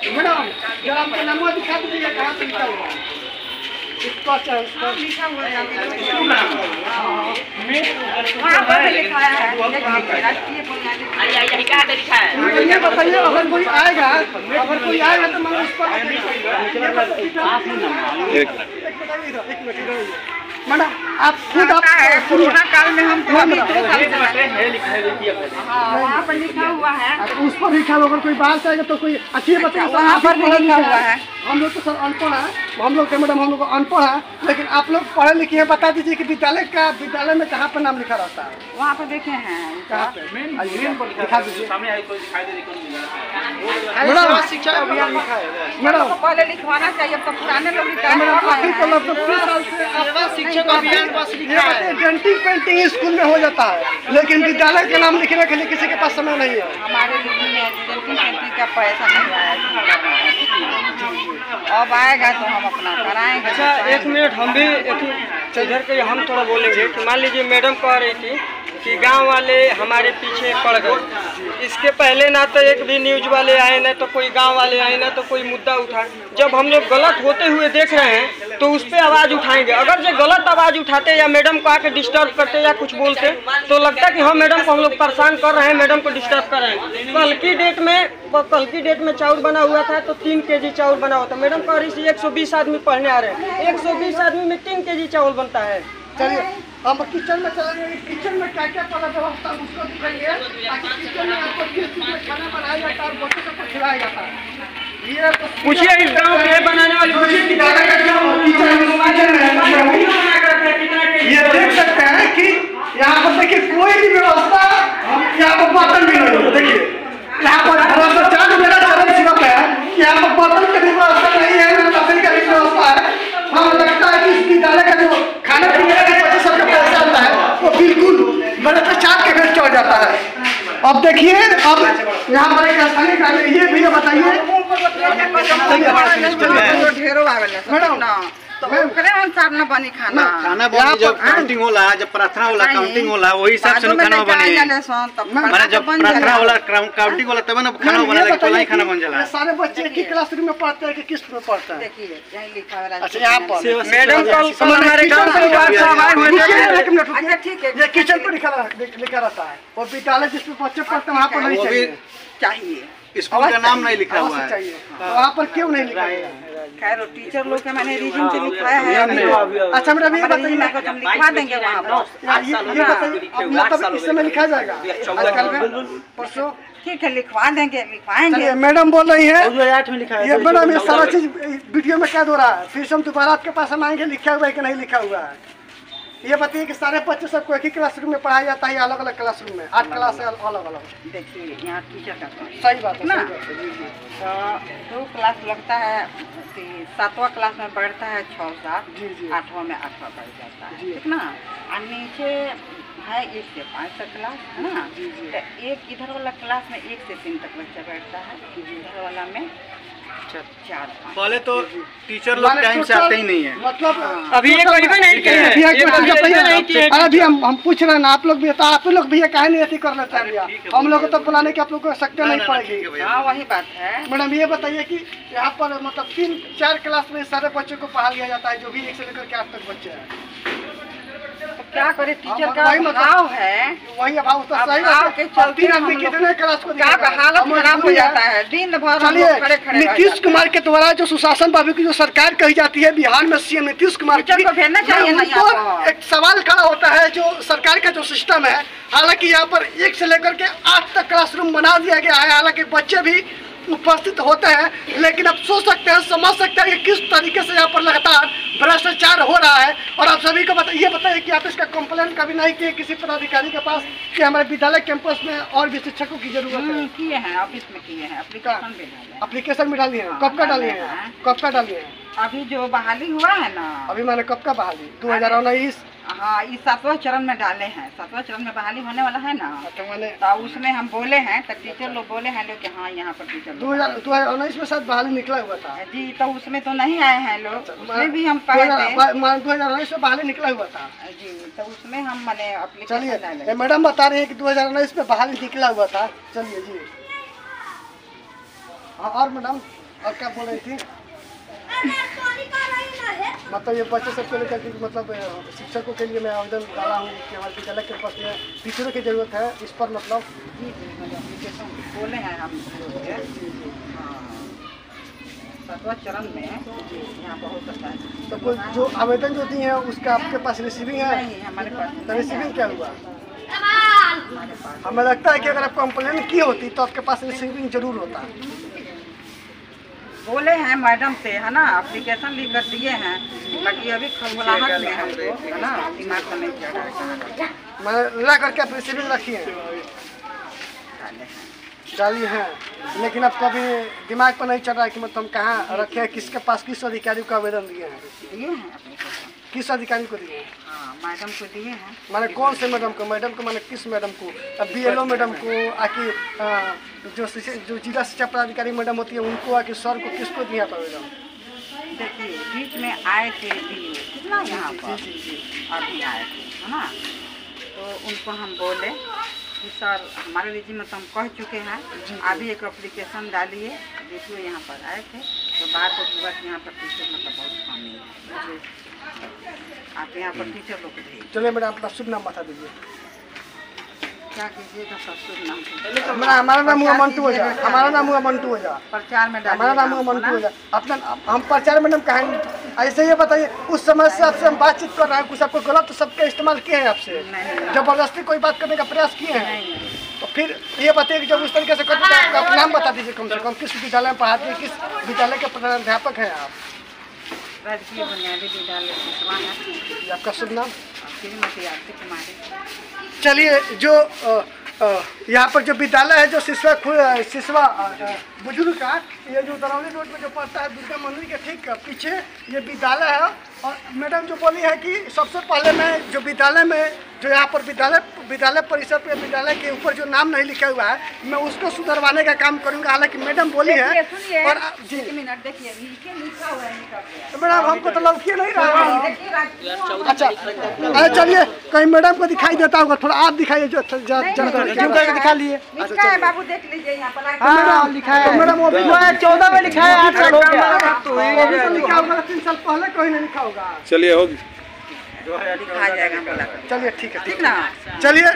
मैडम जरा आपका नाम दिखा दीजिए, कहाँ से लिखा हुआ है? इसको अच्छा इसको लिखा हुआ है ये बताइए अगर कोई आएगा तो मैं उस पर मैडम आप खुद आप कोरोना काल में हम वहाँ पर लिखा हुआ है, उस पर लिखा हुआ। अगर कोई बाहर से आएगा तो कोई अच्छी बताइए, वहाँ पर लिखा हुआ है। हम लोग तो सर अनपढ़ है, हम लोग के मैडम हम लोग अनपढ़ है, लेकिन आप लोग पढ़े लिखे हैं, बता दीजिए कि विद्यालय में कहाँ पर नाम लिखा रहता है? वहाँ पे देखे हैं कहाँ पे? दिखा दीजिए मैडम। शिक्षा अभियान लिखा है मैडम, पहले लिखवाना चाहिए, अब तो पुराने लोग शिक्षक अभियान बस लिखा है। डेंटिंग पेंटिंग स्कूल में हो जाता है, लेकिन विद्यालय के नाम लिखने के लिए किसी के पास समय नहीं है। हमारे में का पैसा नहीं आया, अब आएगा तो हम अपना कराएंगे। अच्छा 1 मिनट हम भी इधर के हम थोड़ा बोलेंगे कि मान लीजिए मैडम कह रही थी कि गांव वाले हमारे पीछे पड़ गए, इसके पहले ना तो एक भी न्यूज वाले आए, ना तो कोई गांव वाले आए, ना तो कोई मुद्दा उठा। जब हम लोग गलत होते हुए देख रहे हैं तो उस पर आवाज़ उठाएंगे। अगर जो गलत आवाज़ उठाते या मैडम को आके डिस्टर्ब करते या कुछ बोलते तो लगता कि हम मैडम को हम लोग परेशान कर रहे हैं, मैडम को डिस्टर्ब कर रहे हैं। कल की डेट में चावल बना हुआ था तो 3 केजी चावल बना हुआ था। मैडम कह रही थी 120 आदमी पढ़ने आ रहे हैं, 120 आदमी में 3 केजी चावल बनता है। चलिए हम किचन में चलेंगे, किचन में क्या क्या पड़ा व्यवस्था उसको दिखाइए। किचन में आपको किस चीज़ में खाना बनाया जाता है और बच्चों सबको खिलाया जाता है, ये तो पूछिए इस गाँव में बनाने वाले ये देख सकते हैं कि यहाँ पर देखिए कोई भी व्यवस्था, यहाँ पर बर्तन भी नहीं है। देखिए यहाँ पर भ्रष्टाचार मेरा चरम सीमा पे है, यहाँ पर बर्तन की भी व्यवस्था नहीं है, ना लकड़ी का भी व्यवस्था है। हमें लगता है कि इस विद्यालय का जो खाने पीने का बच्चे सबका पैसा आता है वो बिल्कुल भ्रष्टाचार के घर चढ़ जाता है। अब देखिए अब यहाँ पर एक स्थानीय कार्य ये भी बताइए मैडम, तो ओकरे अनुसार न बनी खाना बनी जब काउंटिंग होला, जब प्रार्थना होला, काउंटिंग होला, वही हिसाब से खाना बने। माने जब प्रार्थना होला, काउंटिंग होला तब ना खाना बने, लेकिन पहले ही खाना बन जाला। सारे बच्चे एक ही क्लासरूम में पढ़ते हैं कि किस में पढ़ते हैं? देखिए यही लिखा है। अच्छा यहाँ पर मैडम कल हमारे गाँव से अच्छा ठीक है, ये किचन पर लिखा रहता है और विद्यालय जिसमें बच्चे पढ़ते हैं वहाँ पर नहीं चाहिए, स्कूल का नाम नहीं लिखा हुआ है, चाहिए। वहाँ पर क्यों नहीं लिखा है? खैर टीचर लोग के मैंने रीजन से लिखवाया है। अच्छा मैडम ये बताइए, हम लिखवा देंगे वहाँ पर। ये बताइए अब मतलब इस समय लिखा जाएगा परसों? ठीक है लिखवा देंगे, लिखवाएंगे। मैडम बोल रही है ये मैडम ये सारा चीज वीडियो में कैद हो रहा है, फिर से हम दोबारा आपके पास हम आएंगे लिखा हुआ है कि नहीं लिखा हुआ है। ये बताइए कि सारे बच्चे सबको एक ही क्लासरूम में पढ़ाया जाता है या अलग अलग क्लासरूम में? 8 क्लास है अलग अलग। देखिए यहाँ टीचर का सही बात है ना, जी। तो 2 क्लास लगता है, 7वां क्लास में बढ़ता है 6-7, जी। 8वां में 8वां बढ़ जाता है, ठीक ना। और नीचे है 1 से 5 तक क्लास है ना। तो एक इधर वाला क्लास में 1 से 3 तक बच्चा बैठता है, इधर वाला में 4-5। पहले तो टीचर लोग टाइम से आते ही नहीं है, मतलब अभी ये कोई भी नहीं किए। अभी हम पूछ रहे हैं ना, आप लोग भी, आप लोग भी ये काहे नहीं ऐसी कर लेते हैं भैया? हम लोग को तो बुलाने की आप लोग को आवश्यकता नहीं पड़ेगी। हाँ वही बात है। मैडम ये बताइए कि यहाँ पर मतलब 3-4 क्लास में सारे बच्चों को पढ़ा लिया जाता है, जो भी 1 से लेकर के 8 तक बच्चे हैं। तो क्या करे, टीचर का अभाव है। वही अभाव तो सही अभाव के चलते हम लोग कितने क्लास को क्या हालत खराब हो जाता है, दिन भर हम लोग खड़े खड़े। नीतीश कुमार के द्वारा जो सुशासन बाबू की जो सरकार कही जाती है बिहार में, सीएम नीतीश कुमार टीचर को भेजना चाहिए ना यहाँ पर। एक सवाल खड़ा होता है जो सरकार का जो सिस्टम है, हालांकि यहाँ पर 1 से लेकर के 8 तक क्लासरूम बना दिया गया है, हालांकि बच्चे भी उपस्थित होते हैं, लेकिन आप सोच सकते हैं, समझ सकते हैं कि किस तरीके से यहाँ पर लगातार भ्रष्टाचार हो रहा है। और आप सभी को ये बताइए कि आप इसका कंप्लेन कभी नहीं किए किसी पदाधिकारी के पास कि हमारे विद्यालय कैंपस में और भी शिक्षकों की जरूरत है? किए हैं, ऑफिस में किए हैं, एप्लीकेशन भी डाली है। कब का डाली है? कब का डाली है? अभी जो बहाली हुआ है ना, अभी मैंने कब का बहाली? 2019। हाँ, इस 7वां चरण में डाले हैं। 7वां चरण में बहाली होने वाला है ना, तो उसमें हम बोले हैं, तो टीचर लोग बोले हैं लोग कि हाँ यहाँ पर टीचर 2019 में शायद बहाली निकला हुआ था जी, तो उसमें तो नहीं आए हैं लोग, उसमें भी हम कहे थे 2019 में बहाली निकला हुआ था जी, तो उसमें हम मैंने चलिए मैडम बता रही है कि 2019 में बहाली निकला हुआ था। चलिए जी, और मैडम और क्या बोल रही थी? मतलब ये बच्चे सबको लेकर के मतलब शिक्षकों के लिए मैं आवेदन डाला हूँ कि हमारे विद्यालय के पास में टीचरों की जरूरत है, इस पर मतलब बोले हैं हम लोग। 7वां चरण में यहाँ पर हो सकता है। तो कोई जो आवेदन जो दी है उसका आपके पास रिसीविंग है? नहीं, हमारे पास तो रिसीविंग क्या हुआ? हमें लगता है कि अगर आप कंप्लेन की होती तो आपके पास रिसीविंग जरूर होता। बोले हैं मैडम से है ना, एप्लीकेशन लिख कर दिए हैं, बाकी अभी खलबलाहट में हमको है ना, दिमाग का नहीं चढ़ रहा है। मैं ला करके आप रिसीविंग रखी है, डाली है, लेकिन अब कभी दिमाग पर नहीं चढ़ रहा है कि मतलब हम कहाँ रखे हैं, किसके पास किस अधिकारी को आवेदन दिए हैं? दिए हैं एप्लीकेशन। किस अधिकारी को दिए? हाँ, मैडम को दिए हैं। माने कौन से मैडम को? मैडम को माने किस मैडम को? BLO मैडम को, आकि जो जिला शिक्षा पदाधिकारी मैडम होती है उनको, आकि सर को, किसको दिया आवेदन? देखिए बीच में आए थे कितना यहाँ पर अभी आए थे है ना, तो उनको हम बोले कि सर हमारे रीजन में तो हम कह चुके हैं, अभी एक एप्लीकेशन डालिए, देखिए यहाँ पर आए थे तो बात हुआ कि यहाँ पर टीचर मतलब बहुत कमी है, आप यहाँ पर टीचर लोग भेजिए। चलिए मैडम अपना शुभ नाम बता दीजिए। क्या कीजिएगा सर? शुभ नाम हमारा नाम हुआ मंटू ओझा। हमारा नाम हुआ मंटू ओझा। प्रचार में हमारा नाम हुआ मंटू ओझा। अपना हम प्रचार मैडम कहेंगे ऐसे ही बताइए। उस समय से आपसे हम बातचीत कर रहे हैं, कुछ आपको गलत शब्द का इस्तेमाल किए हैं, आपसे जबरदस्ती कोई बात करने का प्रयास किए हैं, तो फिर ये बताइए कि जब उस तरीके से करते हैं आपका नाम बता दीजिए कम से कम, किस विद्यालय में पढ़ाते हैं, किस विद्यालय के प्रधानाध्यापक हैं आप? राजकीय बुनियादी विद्यालय सिसवा है। आपका शुभ नाम? श्रीमती आरती कुमारी। चलिए, जो यहाँ पर जो विद्यालय है, जो सिसवा बुजुर्ग का, ये जो दरौली रोड में जो पड़ता है दुर्गा मंदिर के ठीक पीछे ये विद्यालय है। और मैडम जो बोली है कि सबसे पहले मैं जो विद्यालय में जो यहाँ पर विद्यालय परिसर पे विद्यालय के ऊपर जो नाम नहीं लिखा हुआ है, मैं उसको सुधरवाने का काम करूँगा। हालांकि मैडम बोली है, और जी मिनट देखिए नीचे लिखा हुआ है, तो मैडम हमको तो लौकिए नहीं रहा है। अच्छा, चलिए कहीं मैडम को दिखाई देता होगा, थोड़ा आप दिखाइए जो जानकारी दिखा लिए। लिखा है बाबू, देख लीजिए यहाँ पर। हाँ लिखा है मैडम, वो 14 में लिखा है, 8 साल हो गया। लिखा होगा 3 साल पहले कोई नहीं लिखा होगा। चलिए होगी, दिखा जाएगा। चलिए ठीक है, ठीक ना। चलिए,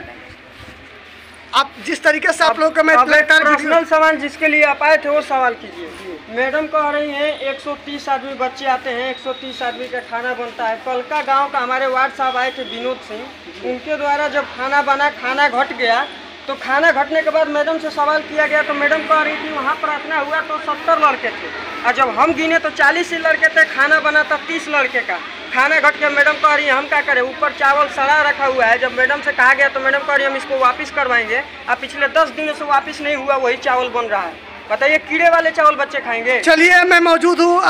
आप जिस तरीके से आप लोग का मैं पर्सनल सवाल जिसके लिए आप आए थे वो सवाल कीजिए। मैडम कह रही हैं 130 आदमी बच्चे आते हैं, 130 आदमी का खाना बनता है। पलका गांव का हमारे वार्ड साहब आए थे विनोद सिंह, उनके द्वारा जब खाना बना, खाना घट गया, तो खाना घटने के बाद मैडम से सवाल किया गया तो मैडम कह रही थी वहाँ प्रार्थना हुआ तो 70 लड़के थे, और जब हम गिने तो 40 ही लड़के थे, खाना बना था 30 लड़के का। खाना घट के मैडम कह रही है हम क्या करें, ऊपर चावल सड़ा रखा हुआ है। जब मैडम से कहा गया तो मैडम कह रही है हम इसको वापस करवाएंगे, और पिछले 10 दिनों से वापस नहीं हुआ, वही चावल बन रहा है। बताइए कीड़े वाले चावल बच्चे खाएंगे? चलिए, मैं मौजूद हूँ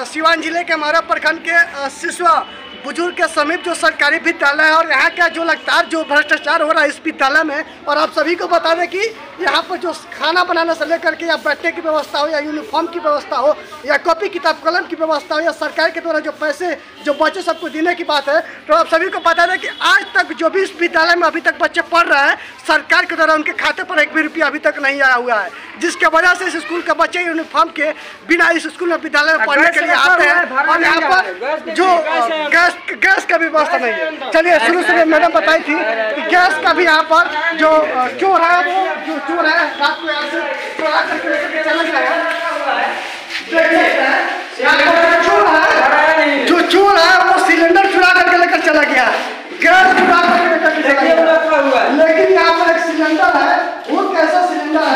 सिवान जिले के हमारा प्रखंड के सिसवा बुजुर्ग के समीप जो सरकारी विद्यालय है और यहाँ का जो लगातार जो भ्रष्टाचार हो रहा है इस विद्यालय में। और आप सभी को बता दें कि यहाँ पर जो खाना बनाने से लेकर के या बैठने की व्यवस्था हो या यूनिफॉर्म की व्यवस्था हो या कॉपी किताब कलम की व्यवस्था हो या सरकार के द्वारा जो पैसे जो बच्चे सबको देने की बात है, तो आप सभी को बता दें कि आज तक जो भी इस विद्यालय में अभी तक बच्चे पढ़ रहे हैं सरकार के द्वारा उनके खाते पर एक भी रुपया अभी तक नहीं आया हुआ है, जिसके वजह से इस स्कूल के बच्चे यूनिफॉर्म के बिना इस स्कूल में विद्यालय में पढ़ने के लिए आते हैं। और यहाँ पर जो गैस का भी व्यवस्था नहीं है। चलिए शुरू से मैडम बताई थी कि गैस का भी यहाँ पर जो चोर है वो जो चोर है रात को यहाँ से चोरा करके चला गया है। जो चोर है वो सिलेंडर चुरा करके लेकर चला गया, गैस चुरा करके लेकर चला गया। लेकिन यहाँ पर एक सिलेंडर है, वो कैसा सिलेंडर है?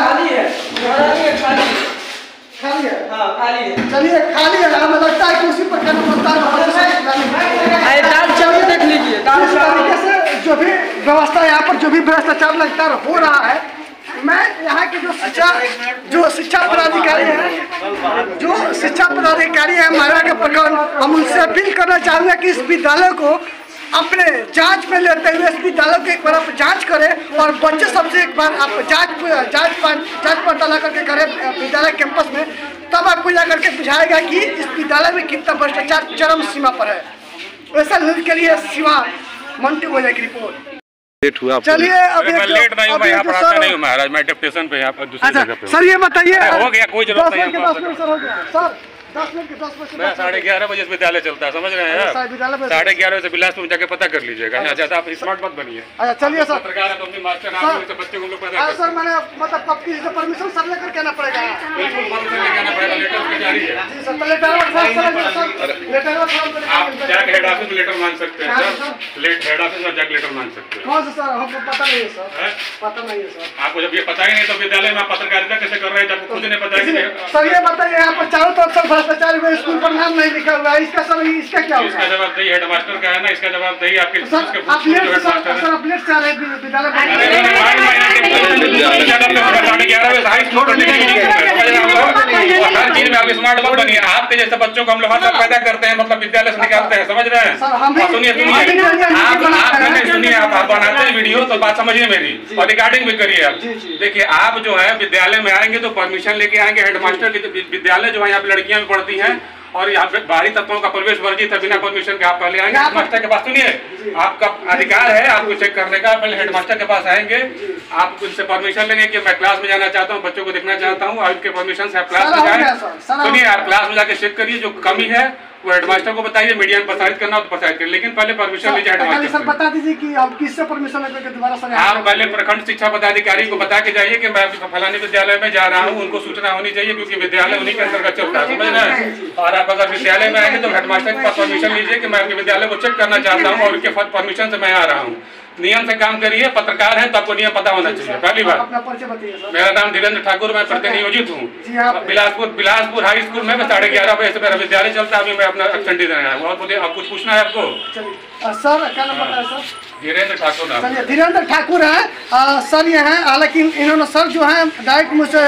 खाली है। हाँ, खाली है। चलिए खाली है, हमें लगता है कि उसी पर खाना बनता है। दाल चावल देख लीजिए, इस तरीके से जो भी व्यवस्था यहाँ पर जो भी भ्रष्टाचार लगातार हो रहा है। मैं यहाँ के जो शिक्षा पदाधिकारी है, जो शिक्षा पदाधिकारी है माया के प्रखंड, हम उनसे अपील करना चाहूँगा कि इस विद्यालय को अपने जांच में लेते हुए इस विद्यालय को एक बार आप जांच करें और बच्चे सबसे एक बार आप जांच पड़ताल करके करें विद्यालय कैंपस में, तब आपको जा करके बुझाएगा कि इस विद्यालय में कितना भ्रष्टाचार चरम सीमा पर है। वैसा न्यूज के लिए शिवा मंटू गोजा की रिपोर्ट। लेट हुआ। चलिए अभी मैं लेट नहीं हूँ, मैं यहाँ पढ़ाता नहीं हूँ महाराज, मैं डिप्टेशन पे यहाँ पर दूसरी जगह पे। सर ये बताइए, हो गया कोई जरूरत नहीं है। 10 मिनट सर हो गया सर, 10 मिनट के 10 बजे मैं 11:30 बजे विद्यालय चलता है, समझ रहे हैं आप? 11:30 बजे बिलासपुर में जाके पता कर लीजिएगा। अच्छा आप स्मार्ट मत बनिए। अच्छा चलिए सर, पत्रकार है तो अपनी मास्टर नाम से बच्चे को लोग पैदा सर मैंने मतलब कब की परमिशन सब लेकर के आना पड़ेगा? बिल्कुल परमिशन लेके आना पड़ेगा, लेटर की जारी है। जी सर, तो लेटर आप जाके हेड ऑफिस में लेटर मांग सकते हैं सर, हेड ऑफिस में जाके लेटर मांग सकते हैं। कौन सा सर? हमको पता नहीं है सर, पता नहीं है सर। आपको जब ये पता ही नहीं तो विद्यालय में पत्रकारिता कैसे कर रहे हैं जब खुद ने बताया? सर ये बताइए, यहाँ पर चारों तरफ से भ्रष्टाचार हुए, स्कूल पर नाम नहीं लिखा हुआ है, इसका सर इसका क्या होगा? इसका जवाब दही हेडमास्टर का है ना, इसका जवाब दही आपके सर अपलेट से आ रहे विद्यालय हर चीज में आप स्मार्ट मत बनिए। आपके जैसे बच्चों को हम लोग पैदा करते हैं, मतलब विद्यालय से निकालते हैं, समझ रहे हैं? सुनिए सुनिए, आप बनाते हैं वीडियो तो बात समझिए मेरी और रिकॉर्डिंग भी करिए आप। देखिए आप जो है विद्यालय में आएंगे तो परमिशन लेके आएंगे। हेडमास्टर की विद्यालय जो है यहाँ पे लड़कियां भी पढ़ती हैं और यहाँ पे बाहरी तत्वों का प्रवेश वर्जित है, बिना परमिशन के आप पहले आएंगे हेडमास्टर के पास। सुनिए आपका अधिकार है आपको चेक करने का, पहले हेडमास्टर के पास आएंगे, आप उनसे परमिशन लेंगे कि मैं क्लास में जाना चाहता हूँ, बच्चों को देखना चाहता हूँ, आपके परमिशन से आप क्लास में जाए। सुनिए आप क्लास में जाके चेक करिए, जो कमी है वो हेडमास्टर को बताइए, मीडिया में प्रसारित करना हो तो प्रसारित करिए, लेकिन पहले परमिशन लीजिए हेडमास्टर। सर बता दीजिए कि आप किससे परमिशन लेकर दोबारा सर? आप पहले प्रखंड शिक्षा पदाधिकारी को बता के जाइए कि मैं फलानी विद्यालय में जा रहा हूँ, उनको सूचना होनी चाहिए क्योंकि विद्यालय उन्हीं के अंतर्गत चलता है, समझ रहे हैं? और आप अगर विद्यालय में आएंगे तो हेडमास्टर के पास परमिशन लीजिए कि मैं आपके विद्यालय को चेक करना चाहता हूँ और उनके परमिशन से मैं आ रहा हूँ। नियम से काम करिए, पत्रकार है तो आपको नियम पता होना चाहिए। पहली बात, मेरा नाम धीरेन्द्र ठाकुर, मैं प्रतिनियोजित हूँ बिलासपुर हाई स्कूल में। 11:30 बजे से मेरा विद्यालय चलता है, अभी मैं अपना एब्सेंट देने आया हूँ। और बोलिए आप कुछ पूछना है आपको? सर क्या नाम पता है सर? धीरेन्द्र ठाकुर नाम। चलिए धीरेन्द्र ठाकुर है सर ये हैं, हालांकि इन्होंने सर जो है डायरेक्ट मुझसे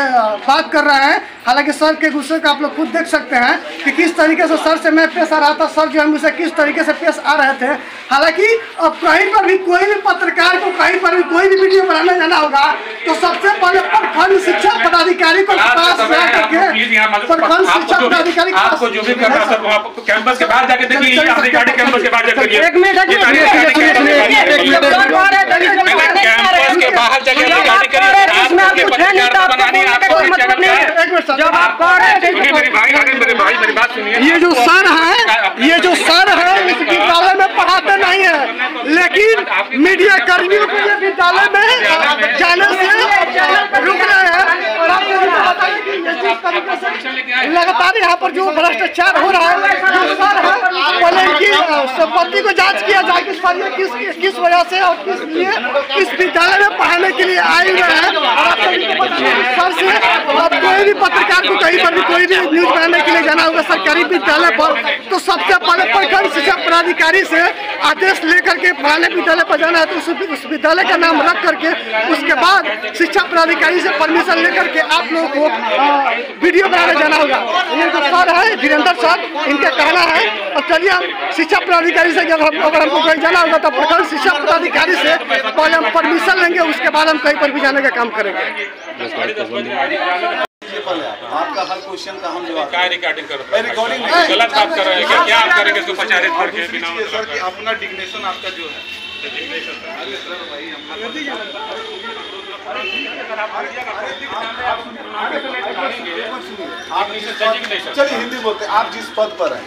बात कर रहे हैं। हालांकि सर के गुस्से का आप लोग खुद देख सकते हैं कि किस तरीके से सर से मैं पेश आ रहा था, सर जो है मुझसे किस तरीके से पेश आ रहे थे। हालांकि अब कहीं पर भी कोई भी पत्रकार को कहीं पर भी कोई भी वीडियो बनाने जाना होगा तो सबसे पहले प्रखंड शिक्षा पदाधिकारी को पास जाकर प्रखंड शिक्षा पदाधिकारी आपको जो भी करना है कैंपस के बाहर जाके देखिए, कैंपस के बाहर जाकर एक मिनट के बाहर जाके मेरी बात सुनिए। ये जो सर है इस विद्यालय में पढ़ाते नहीं है, लेकिन मीडिया कर्मियों को ये विद्यालय में जाने से रुक रहे हैं। और आप बताइए कि जिस तरीके से लगातार यहाँ पर जो भ्रष्टाचार हो रहा है, जो सर है पहले इनकी संपत्ति को जांच किया जाए कि सर ये किस वजह से और किस लिए इस विद्यालय में पढ़ाने के लिए आए हुए हैं। सर से अब कोई भी पत्रकार को कहीं पर भी कोई भी न्यूज बनाने के लिए जाना होगा सरकारी विद्यालय पर तो सबसे पहले प्रखंड शिक्षा पदाधिकारी से आदेश लेकर के फलाने विद्यालय पर जाना है तो उस विद्यालय का नाम रख करके उसके बाद शिक्षा पदाधिकारी से परमिशन लेकर के आप लोगों को वीडियो बनाने जाना होगा। ये जो सर है धीरेन्द्र सर, इनका कहना है। और चलिए हम शिक्षा पदाधिकारी से अगर हमको कहीं जाना होगा तो प्रखंड शिक्षा पदाधिकारी से पहले हम परमिशन लेंगे, उसके बाद हम कहीं पर भी जाने का काम करेंगे। आपका हर क्वेश्चन का हम जवाब रिकॉर्डिंग रिकॉर्डिंग गलत बात कर रहे हैं क्या आप करेंगे इसको प्रचारित करके बिना सर कि अपना डिग्नेशन आपका जो है चलिए हिंदी बोलते हैं। आप जिस पद पर हैं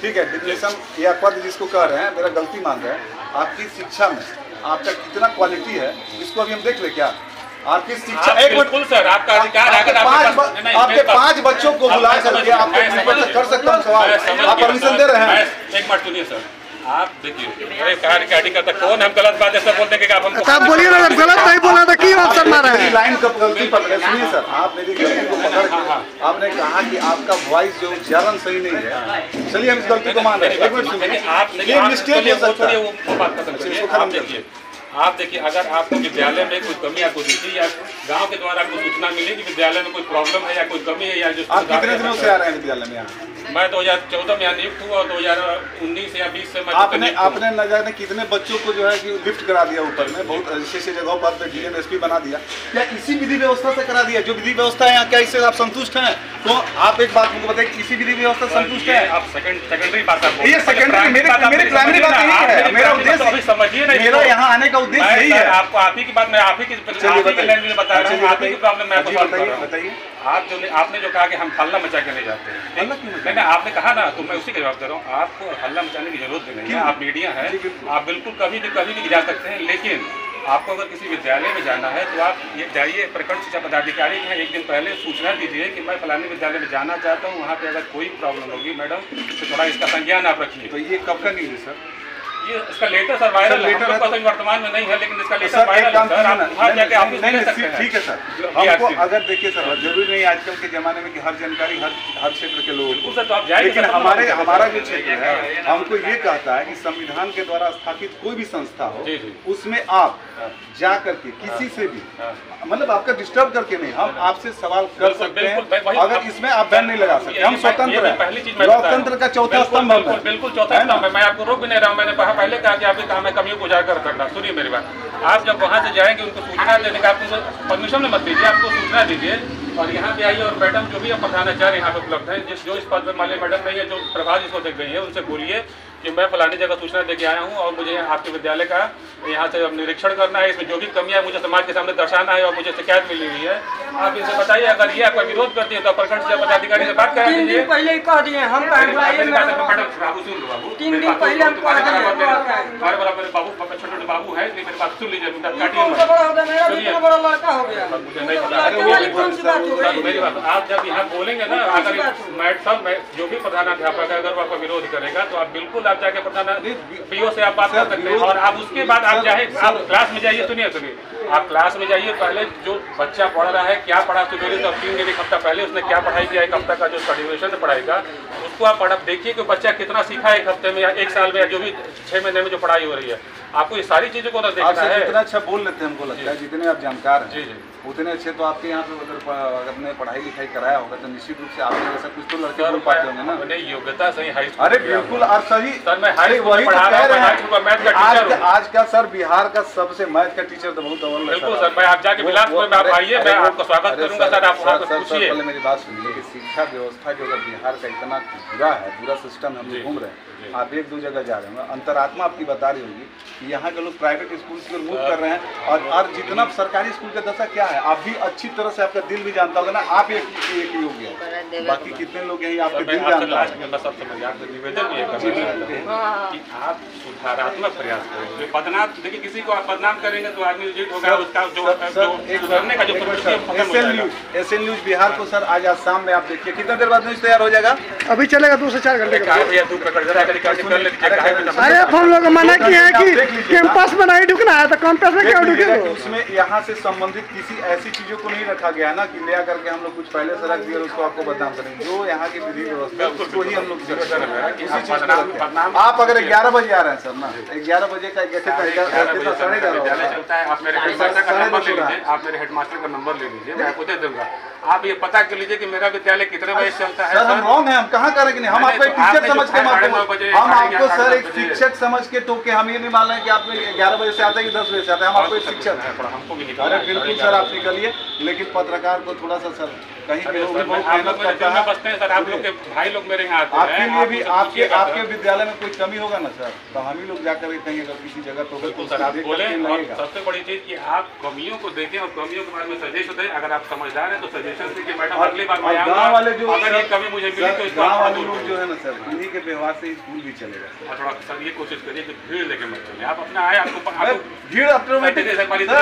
ठीक है, डिग्नेशन या पद जिसको कह रहे हैं, मेरा गलती मान रहे हैं, आपकी शिक्षा में आपका कितना क्वालिटी है इसको अभी हम देख ले क्या आपकी शिक्षा। एक बिल्कुल सर, आपका अधिकार है। आपके 5 बच्चों को बुला करके आप कर सकते हैं सवाल, आप परमिशन दे रहे हैं। एक मिनट सुनिए सर, आप देखिए अरे कहा रिकॉर्डिंग करता कौन हम गलत बात ऐसा बोलते हैं कि आप हमको आप बोलिए ना, जब गलत नहीं बोला तो क्यों आप सर मार रहे हैं? लाइन का गलती पकड़ रहे। सुनिए सर, आप मेरी गलती को पकड़ के आपने कहा कि आपका वॉइस जो उच्चारण सही नहीं है। चलिए हम इस गलती को मान रहे हैं। एक मिनट सुनिए, आप मिस्टेक हो सकता है, वो बात खत्म करिए। आप देखिए अगर आपको विद्यालय में कोई कमी आपको दिखी या गांव के द्वारा आपको सूचना मिली कि विद्यालय में कोई प्रॉब्लम है या कोई कमी है या जो आप कितने दिनों से आ रहे हैं विद्यालय में? मैं 2014 में यहाँ नियुक्त हुआ और 2019 या 20 से मैं आपने न जाने कितने बच्चों को जो है कि लिफ्ट करा दिया ऊपर में, बहुत ऐसे जगहों पर DMSP बना दिया, क्या इसी विधि व्यवस्था से करा दिया? जो विधि व्यवस्था है यहाँ, क्या इससे आप संतुष्ट हैं? तो आप एक बात मुझे बताइए, इसी विधि व्यवस्था संतुष्ट है? आप सेकेंडरी बात ये सेकेंडरी, मेरी प्राइमरी बात यही है। मेरा उद्देश्य समझिए नहीं, मेरा यहाँ आने का उद्देश्य यही है। आपको आप ही की बात मैं आप ही की लैंग्वेज में बता रहा हूँ, आप ही की प्रॉब्लम मैं बताइए। आपने जो कहा कि हम हल्ला मचा के नहीं जाते हैं, नहीं आपने कहा ना, तो मैं उसी का जवाब दे रहा हूँ। आपको हल्ला मचाने की जरूरत नहीं है, आप मीडिया है, आप बिल्कुल कभी भी जा सकते हैं। लेकिन आपको अगर किसी विद्यालय में जाना है तो आप ये जाइए, प्रखंड शिक्षा पदाधिकारी के यहाँ एक दिन पहले सूचना दीजिए कि मैं फलाने विद्यालय में जाना चाहता हूँ, वहाँ पे अगर कोई प्रॉब्लम होगी मैडम तो थोड़ा इसका संज्ञान आप रखिए। तो ये कब का न्यूज़ है सर? ये इसका लेटर सर वायरल लेटर है, तो वर्तमान में नहीं है, लेकिन इसका लेटर वायरल है सर। आप वहाँ जाके आप ठीक है सर। हमको अगर देखिए सर, जरूरी नहीं आजकल के जमाने में कि हर जानकारी हर क्षेत्र के लोगों को, तो आप जाइए। लेकिन हमारा जो क्षेत्र है हमको ये कहता है कि संविधान के द्वारा स्थापित कोई भी संस्था हो, उसमें आप जा करके किसी से भी मतलब आपका डिस्टर्ब करके नहीं, हम आपसे सवाल कर सकते हैं। अगर इसमें आप बैन नहीं लगा सकते, हम स्वतंत्र हैं। पहली चीज लोकतंत्र का चौथा स्तंभ है। बिल्कुल चौथा स्तंभ है। मैं आपको रोक भी नहीं रहा हूँ, मैंने पहले कहा कि आपके काम है कमियों को उजागर करना। सुनिए मेरी बात, आप जब वहाँ से जाएंगे उनको सूचना देने का, आप उनको परमिशन में मत दीजिए, आपको सूचना दीजिए और यहाँ पे आइए। और मैडम जो भी प्रधानाचार्य यहाँ पे उपलब्ध है, जो इस पद पर माले मैडम नहीं है, जो प्रभाव इसको देख गई है, उनसे बोलिए कि मैं फलानी जगह सूचना देके आया हूँ और मुझे आपके विद्यालय का यहाँ से निरीक्षण करना है, इसमें जो भी कमियाँ मुझे समाज के सामने दर्शाना है और मुझे शिकायत मिली हुई है। आप इनसे बताइए, अगर ये आपका विरोध करती है तो प्रखंड शिक्षा पदाधिकारी से बात करा दीजिए। पहले ही कह दिए हम बाबू छोटे बाबू है, मेरी बात सुन लीजिए, मेरी बात। आप जब यहाँ बोलेंगे ना, अगर जो भी प्रधानाध्यापक है अगर आपका विरोध करेगा तो आप बिल्कुल आप जाके PO से आप बात कर सकते हैं। और आप उसके बाद आप चाहे आप क्लास में जाइए, सुनिए आप क्लास में जाइए, पहले जो बच्चा पढ़ रहा है क्या पढ़ा सुबह तो 3 दिन 1 हफ्ता पहले उसने क्या पढ़ाई किया, 1 हफ्ता का जो ड्यूरेशन से पढ़ाई का, उसको आप देखिए कि बच्चा कितना सीखा है 1 हफ्ते में या 1 साल में या जो भी 6 महीने में जो पढ़ाई हो रही है। आपको ये सारी चीजों को देखना है। जितना अच्छा बोल लेते हैं हमको लगता है, जितने आप जानकार हैं जी उतने अच्छे तो आपके यहाँ पे अगर आपने पढ़ाई लिखाई कराया होगा तो निश्चित रूप से आपने ऐसा कुछ तो लड़के बोल पाते होंगे ना। मैंने योग्यता सही हाई स्कूल। अरे बिल्कुल, और सही सर मैं हाई स्कूल पढ़ा रहा हूं। आज का सर बिहार का सबसे मैथ का टीचर तो बहुत अव्वल है। बिल्कुल सर, मैं आप जाके बिलासपुर में आप आइए, मैं आपका स्वागत करूंगा सर। आप वहां पर पूछिए। पहले मेरी बात सुनिए कि शिक्षा व्यवस्था जो अगर बिहार का इतना बुरा है, बुरा सिस्टम हम घूम रहे हैं, आप 1-2 जगह जा रहे हैं, अंतरात्मा आपकी बता रही होगी कि यहाँ के लोग प्राइवेट स्कूल की ओर मूव कर रहे हैं। और जितना सरकारी स्कूल का दशा क्या है, आप भी अच्छी तरह से, आपका दिल भी जानता होगा ना, आप एक योग्य है, बाकी कितने लोग यही आपके दिल जानता है। निवेदन भी है कि आप सुधारात्मक प्रयास करें। जो बदनाम, देखिए किसी को आप बदनाम करेंगे तो आदमी रिजेक्ट होगा, उसका जो करने का जो SN न्यूज बिहार को सर आज शाम में आप देखिए, कितना देर बाद न्यूज तैयार हो जाएगा? अभी चलेगा 2 से 4 घंटे का। भैया 2 प्रकट जरा कर ले लीजिए। अरे हम लोग मना किए हैं कि देख लीजिए कैंपस में नहीं ढुकना है तो कैंपस में क्यों ढुके? उसमें यहाँ से संबंधित किसी ऐसी चीजों को नहीं रखा गया ना कि ले करके हम लोग कुछ पहले से रख दिए और उसको आपको बदनाम करेंगे। जो यहाँ की विधि व्यवस्था उसको ही हम लोग आप अगर 11 बजे आ रहे हैं सर ना, 11 बजे का आप मेरे हेडमास्टर का नंबर ले लीजिए, मैं आपको दे दूंगा। आप ये पता कर लीजिए कि मेरा विद्यालय कितने बजे चलता है। सर हम रॉन्ग है, हम कहाँ कह रहे हैं कि हम आपको एक टीचर समझ के हम आपको सर एक शिक्षक समझ के टोके हम ये नहीं मान रहे हैं कि आप 11 बजे से आते हैं कि 10 बजे से आते हैं। हम आपको एक शिक्षक है, हमको भी निकाल। अरे बिल्कुल सर आप निकलिए, लेकिन पत्रकार को थोड़ा सा सर कहीं पे भी बहुत मेहनत करता है। बसते हैं सर, आप लोग के भाई लोग मेरे यहाँ आते हैं, आपके लिए भी आपके विद्यालय में कोई कमी होगा ना सर, तो हम ही लोग जाकर कहीं अगर किसी जगह तो सर आप बोले। सबसे बड़ी चीज कि आप कमियों को देखें और कमियों के बारे में सजेशन दें। अगर आप समझदार हैं तो सजेशन दें कि मैडम अगली बार मैं आऊंगा, वाले जो अगर ये कमी मुझे मिली तो गाँव वाले लोग जो है ना सर, इन्हीं के व्यवहार से स्कूल भी चलेगा। थोड़ा सर ये कोशिश करिए कि भीड़ लेके मत चलिए। आप अपना आए, आपको भीड़ ऑटोमेटिक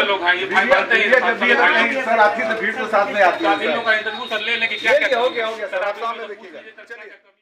लोग हैं, ये भाई बनते हैं सर, आपकी तो भीड़ तो साथ में आती है। इन लोगों का इंटरव्यू सर ले लेंगे। क्या हो गया सर, आप सामने देखिएगा। चलिए।